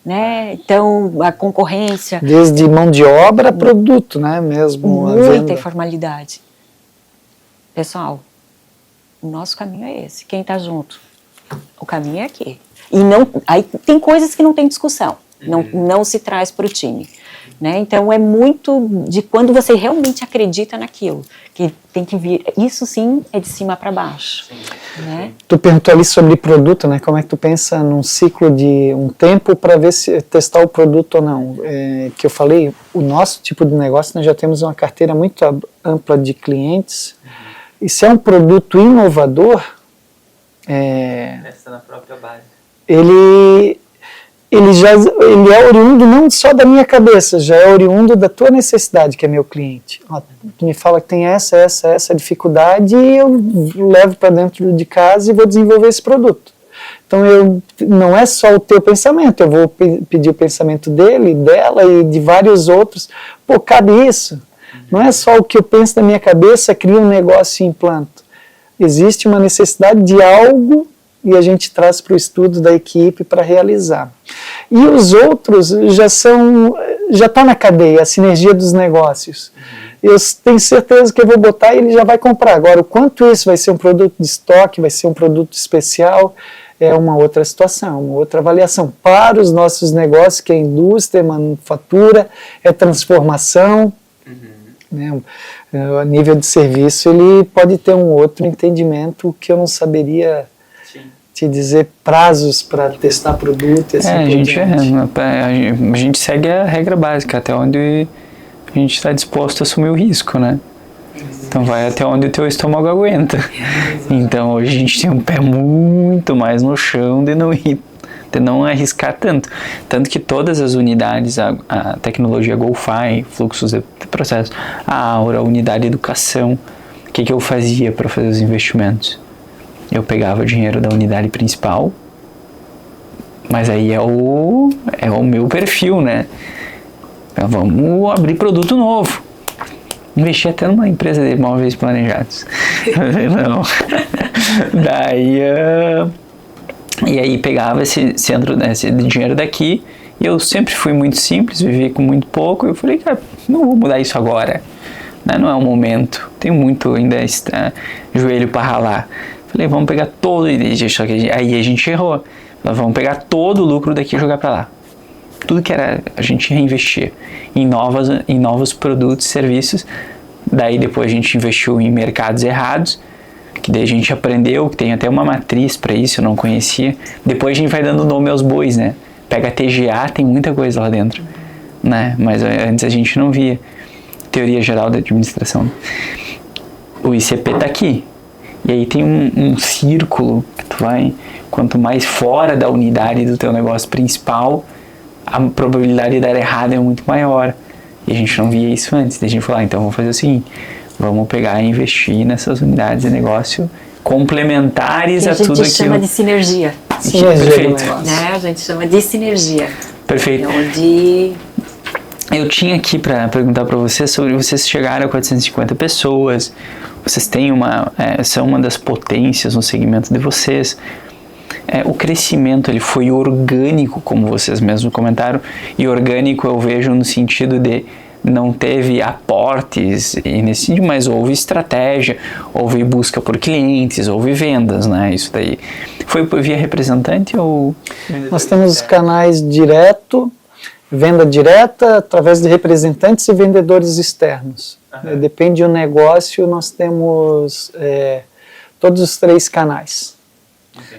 Então, a concorrência... Desde mão de obra a produto, né? Mesmo muita informalidade. Pessoal, o nosso caminho é esse. Quem está junto? O caminho é aqui. E não, aí tem coisas que não tem discussão. não se traz para o time. Né? Então é muito de quando você realmente acredita naquilo, que tem que vir, isso sim é de cima para baixo. Né? Tu perguntou ali sobre produto, né? Como é que tu pensa num ciclo de um tempo para ver se testar o produto ou não? Que eu falei, o nosso tipo de negócio, nós já temos uma carteira muito ampla de clientes, e se é um produto inovador, Testa na própria base. ele é oriundo não só da minha cabeça, já é oriundo da tua necessidade, que é meu cliente. Tu me fala que tem essa dificuldade, e eu levo para dentro de casa e vou desenvolver esse produto. Então não é só o teu pensamento, eu vou pedir o pensamento dele, dela e de vários outros. Pô, cabe isso. Não é só o que eu penso na minha cabeça, cria um negócio e implanto. Existe uma necessidade de algo e a gente traz para o estudo da equipe para realizar. E os outros já está na cadeia, a sinergia dos negócios. Eu tenho certeza que eu vou botar e ele já vai comprar. Agora, o quanto isso vai ser um produto de estoque, vai ser um produto especial, é uma outra situação, uma outra avaliação. Para os nossos negócios, que é indústria, manufatura, é transformação, né? A nível de serviço, ele pode ter um outro entendimento que eu não saberia te dizer prazos para testar produto e assim por diante. A gente segue a regra básica, até onde a gente está disposto a assumir o risco, né? Então vai até onde o teu estômago aguenta. Então hoje a gente tem um pé muito mais no chão de não arriscar tanto. Tanto que todas as unidades, a tecnologia GoFi, fluxos de processo, a Aura, a unidade de educação, o que eu fazia para fazer os investimentos? Eu pegava o dinheiro da unidade principal, mas aí é o meu perfil, né? Então, vamos abrir produto novo. Investi até numa empresa de imóveis planejados. Não. Daí, e aí pegava esse dinheiro daqui, e eu sempre fui muito simples, vivi com muito pouco, e eu falei, cara, não vou mudar isso agora. Não é o momento, tenho muito ainda joelho para ralar. Falei, vamos pegar todo, só que aí a gente errou. Vamos pegar todo o lucro daqui e jogar para lá. Tudo que era, a gente reinvestia em novos produtos e serviços. Daí depois a gente investiu em mercados errados, que daí a gente aprendeu, que tem até uma matriz para isso, eu não conhecia. Depois a gente vai dando nome aos bois, né? Pega a TGA, tem muita coisa lá dentro, né? Mas antes a gente não via. Teoria Geral da Administração. O ICP tá aqui. E aí tem um círculo que tu vai, quanto mais fora da unidade do teu negócio principal, a probabilidade de dar errado é muito maior. E a gente não via isso antes. Daí a gente falou, então vamos fazer o seguinte, vamos pegar e investir nessas unidades de negócio complementares a tudo aquilo. A gente chama de sinergia. Perfeito. Né? A gente chama de sinergia. Perfeito. Onde... Eu tinha aqui para perguntar para vocês sobre vocês chegaram a 450 pessoas, vocês têm são uma das potências no segmento de vocês. O crescimento ele foi orgânico, como vocês mesmos comentaram, e orgânico eu vejo no sentido de não teve aportes, mas houve estratégia, houve busca por clientes, houve vendas, né? Isso daí. Foi via representante ou... Nós temos canais direto, venda direta, através de representantes e vendedores externos. Depende do negócio, nós temos todos os 3 canais.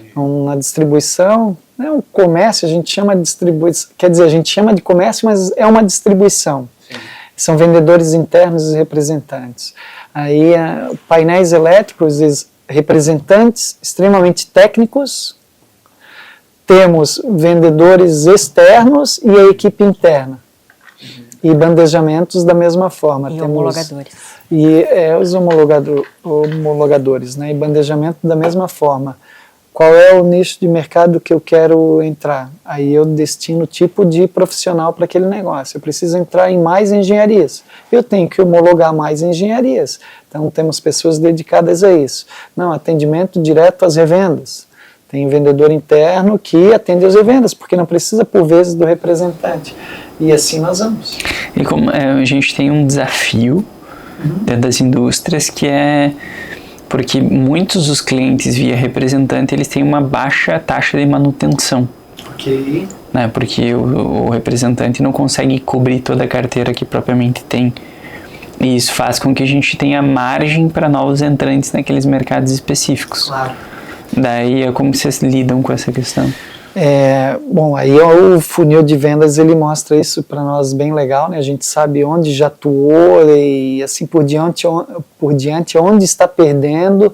Então, na distribuição, o comércio a gente chama de distribuição, quer dizer, a gente chama de comércio, mas é uma distribuição. Sim. São vendedores internos e representantes. Aí, painéis elétricos, representantes extremamente técnicos, temos vendedores externos e a equipe interna. E bandejamentos da mesma forma. E temos homologadores. E os homologadores, né? E bandejamento da mesma forma. Qual é o nicho de mercado que eu quero entrar? Aí eu destino o tipo de profissional para aquele negócio. Eu preciso entrar em mais engenharias. Eu tenho que homologar mais engenharias. Então temos pessoas dedicadas a isso. Não, atendimento direto às revendas. Tem vendedor interno que atende às revendas, porque não precisa por vezes do representante. E assim nós vamos. E como a gente tem um desafio dentro das indústrias que é porque muitos dos clientes via representante eles têm uma baixa taxa de manutenção. Ok. né? Porque o representante não consegue cobrir toda a carteira que propriamente tem. E isso faz com que a gente tenha margem para novos entrantes naqueles mercados específicos. Claro. Daí, como vocês lidam com essa questão? Bom, aí o funil de vendas, ele mostra isso para nós bem legal, né? A gente sabe onde já atuou e assim por diante onde está perdendo.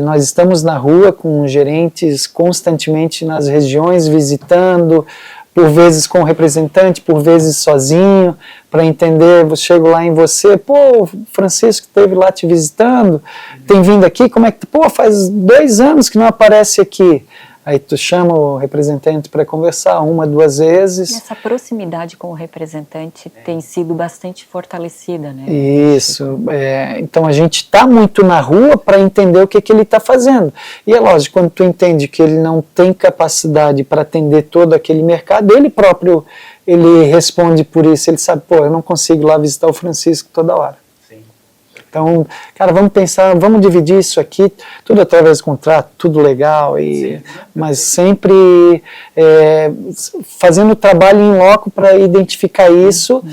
Nós estamos na rua com gerentes constantemente nas regiões, visitando, por vezes com o representante, por vezes sozinho, para entender. Eu chego lá em você, pô, o Francisco esteve lá te visitando, tem vindo aqui, como é que, pô, faz 2 anos que não aparece aqui. Aí tu chama o representante para conversar 1, 2 vezes. Essa proximidade com o representante tem sido bastante fortalecida, né? Isso. Então a gente está muito na rua para entender o que ele está fazendo. E é lógico, quando tu entende que ele não tem capacidade para atender todo aquele mercado, ele próprio, ele responde por isso. Ele sabe, pô, eu não consigo lá visitar o Francisco toda hora. Então, cara, vamos pensar, vamos dividir isso aqui, tudo através do contrato, tudo legal, mas sempre fazendo o trabalho em loco para identificar isso,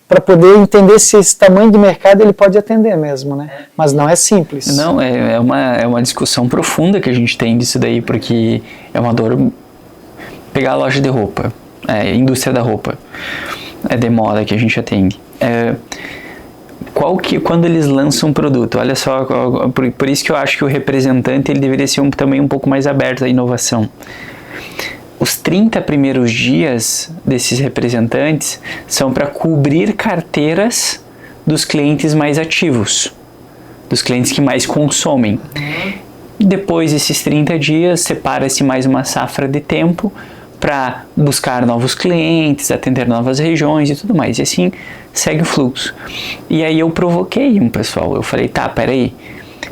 para poder entender se esse tamanho de mercado ele pode atender mesmo, né? Mas não é simples. Não, é uma discussão profunda que a gente tem disso daí, porque é uma dor pegar a loja de roupa, indústria da roupa, de moda que a gente atende. Quando eles lançam um produto, olha só, por isso que eu acho que o representante ele deveria ser também um pouco mais aberto à inovação. Os 30 primeiros dias desses representantes são para cobrir carteiras dos clientes mais ativos, dos clientes que mais consomem. Depois desses 30 dias, separa-se mais uma safra de tempo para buscar novos clientes, atender novas regiões e tudo mais. E assim segue o fluxo. E aí eu provoquei um pessoal. Eu falei, tá, peraí.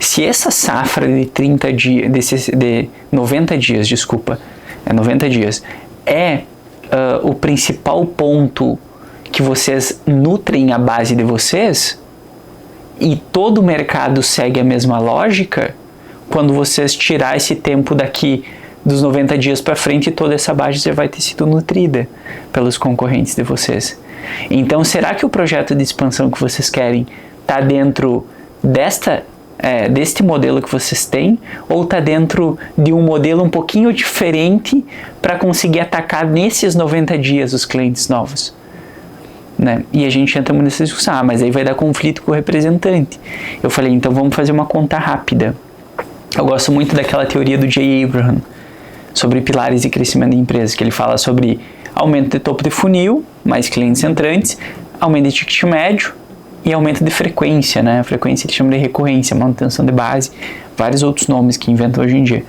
Se essa safra de 30 dias, de 90 dias, desculpa, 90 dias, o principal ponto que vocês nutrem a base de vocês, e todo o mercado segue a mesma lógica, quando vocês tirar esse tempo daqui dos 90 dias para frente, toda essa base já vai ter sido nutrida pelos concorrentes de vocês. Então, será que o projeto de expansão que vocês querem está dentro deste modelo que vocês têm, ou está dentro de um modelo um pouquinho diferente para conseguir atacar nesses 90 dias os clientes novos? Né? E a gente entra nessa discussão, mas aí vai dar conflito com o representante. Eu falei, então vamos fazer uma conta rápida. Eu gosto muito daquela teoria do Jay Abraham, sobre pilares de crescimento de empresas, que ele fala sobre aumento de topo de funil, mais clientes entrantes, aumento de ticket médio e aumento de frequência, né? A frequência ele chama de recorrência, manutenção de base, vários outros nomes que inventam hoje em dia,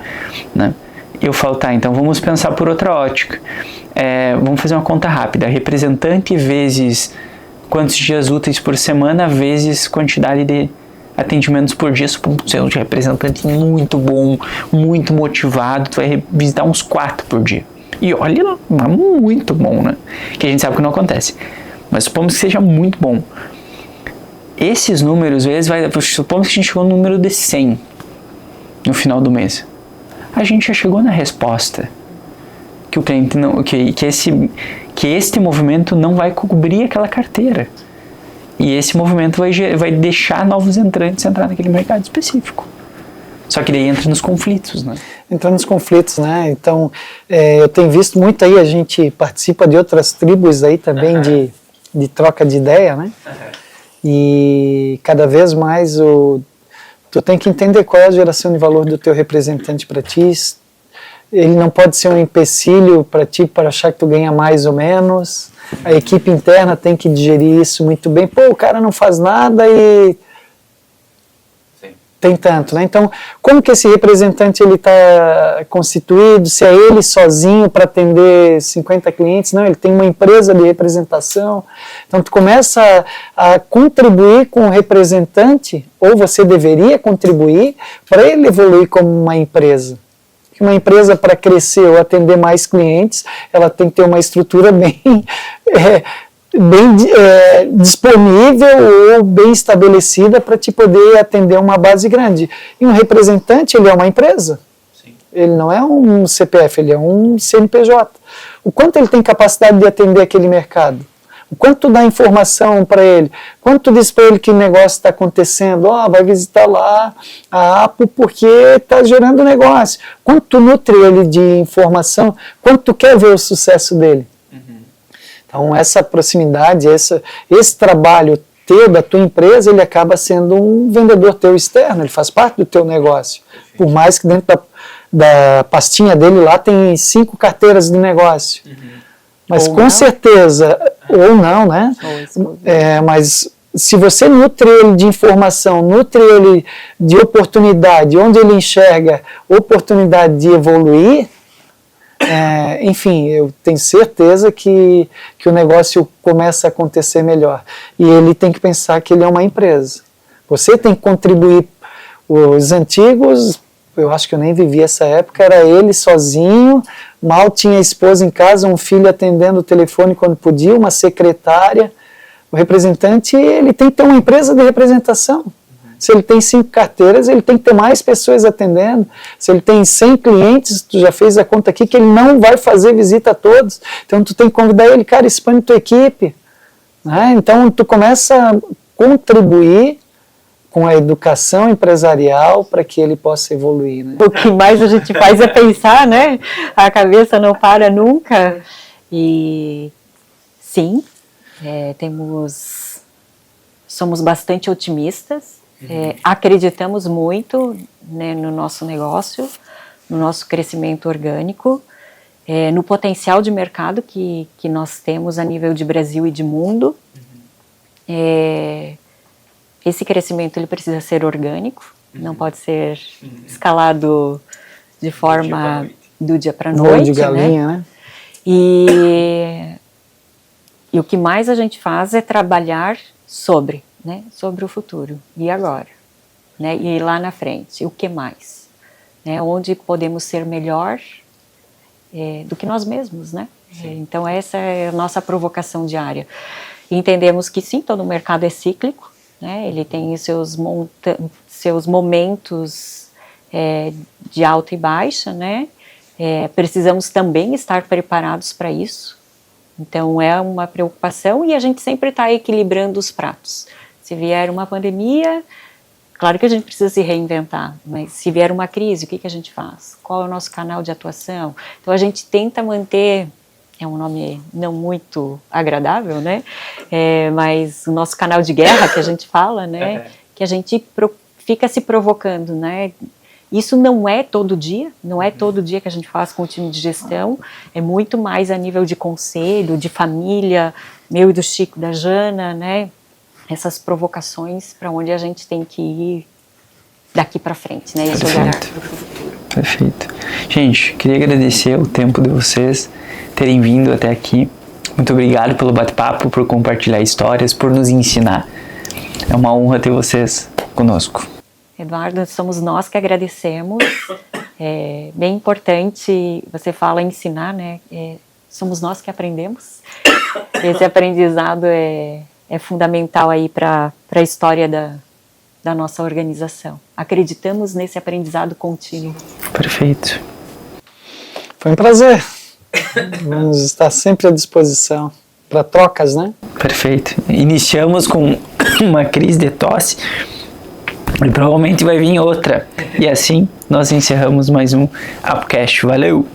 né? Eu falo, tá, então vamos pensar por outra ótica. Vamos fazer uma conta rápida, representante vezes quantos dias úteis por semana, vezes quantidade de atendimentos por dia. Ser um representante muito bom, muito motivado, tu vai visitar uns 4 por dia. E olha lá, muito bom, né? Que a gente sabe que não acontece. Mas supomos que seja muito bom. Esses números, às vezes, supomos que a gente chegou no número de 100 no final do mês. A gente já chegou na resposta que o cliente não, que este movimento não vai cobrir aquela carteira. E esse movimento vai deixar novos entrantes entrar naquele mercado específico. Só que daí entra nos conflitos, né? Entra nos conflitos, né? Então, eu tenho visto muito aí, a gente participa de outras tribos aí também de troca de ideia, né? E cada vez mais tu tem que entender qual é a geração de valor do teu representante para ti. Ele não pode ser um empecilho para ti, para achar que tu ganha mais ou menos. A equipe interna tem que digerir isso muito bem. Pô, o cara não faz nada e tem tanto, né? Então, como que esse representante ele está constituído? Se é ele sozinho para atender 50 clientes? Não, ele tem uma empresa de representação. Então, tu começa a contribuir com o representante, ou você deveria contribuir para ele evoluir como uma empresa. Uma empresa, para crescer ou atender mais clientes, ela tem que ter uma estrutura bem disponível ou bem estabelecida para te poder atender uma base grande. E um representante, ele é uma empresa. Sim. Ele não é um CPF, ele é um CNPJ. o quanto ele tem capacidade de atender aquele mercado. O quanto tu dá informação para ele, quanto tu diz para ele que o negócio está acontecendo, vai visitar lá a Apple porque está gerando negócio. Quanto tu nutre ele de informação, quanto tu quer ver o sucesso dele. Então essa proximidade, esse trabalho teu, da tua empresa, ele acaba sendo um vendedor teu externo, ele faz parte do teu negócio. Por mais que dentro da pastinha dele lá tem 5 carteiras de negócio. Mas ou com não. Certeza, ou não, né? Mas se você nutre ele de informação, nutre ele de oportunidade, onde ele enxerga oportunidade de evoluir, enfim, eu tenho certeza que o negócio começa a acontecer melhor. E ele tem que pensar que ele é uma empresa. Você tem que contribuir. Os antigos, eu acho que eu nem vivi essa época, era ele sozinho, mal tinha esposa em casa, um filho atendendo o telefone quando podia, uma secretária. O representante, ele tem que ter uma empresa de representação. Se ele tem 5 carteiras, ele tem que ter mais pessoas atendendo. Se ele tem 100 clientes, tu já fez a conta aqui que ele não vai fazer visita a todos. Então tu tem que convidar ele, cara, expande tua equipe. Né? Então tu começa a contribuir com a educação empresarial para que ele possa evoluir. Né? O que mais a gente faz é pensar, né? A cabeça não para nunca. E sim, somos bastante otimistas, acreditamos muito, né, no nosso negócio, no nosso crescimento orgânico, no potencial de mercado que nós temos a nível de Brasil e de mundo. Esse crescimento ele precisa ser orgânico, não pode ser escalado de forma do dia para a noite. De galinha, né? E o que mais a gente faz é trabalhar sobre o futuro, e agora, né? E lá na frente, o que mais? Né? Onde podemos ser melhor do que nós mesmos, né? Então essa é a nossa provocação diária. E entendemos que sim, todo mercado é cíclico, né? Ele tem seus momentos de alta e baixa, né? Precisamos também estar preparados para isso. Então é uma preocupação e a gente sempre está equilibrando os pratos. Se vier uma pandemia, claro que a gente precisa se reinventar, mas se vier uma crise, o que a gente faz? Qual é o nosso canal de atuação? Então a gente tenta manter, é um nome não muito agradável, né? Mas o nosso canal de guerra que a gente fala, né? Que a gente fica se provocando, né? Isso não é todo dia, não é todo dia que a gente faz com o time de gestão, é muito mais a nível de conselho, de família, meu e do Chico, da Jana, né? Essas provocações para onde a gente tem que ir daqui para frente, né? Esse olhar para o futuro. Perfeito. Gente, queria agradecer o tempo de vocês terem vindo até aqui. Muito obrigado pelo bate-papo, por compartilhar histórias, por nos ensinar. É uma honra ter vocês conosco. Eduardo, somos nós que agradecemos. É bem importante, você fala ensinar, né? Somos nós que aprendemos. Esse aprendizado é fundamental aí para a história da nossa organização. Acreditamos nesse aprendizado contínuo. Perfeito. Foi um prazer. Vamos estar sempre à disposição para trocas, né? Perfeito. Iniciamos com uma crise de tosse e provavelmente vai vir outra. E assim nós encerramos mais um Apocast. Valeu!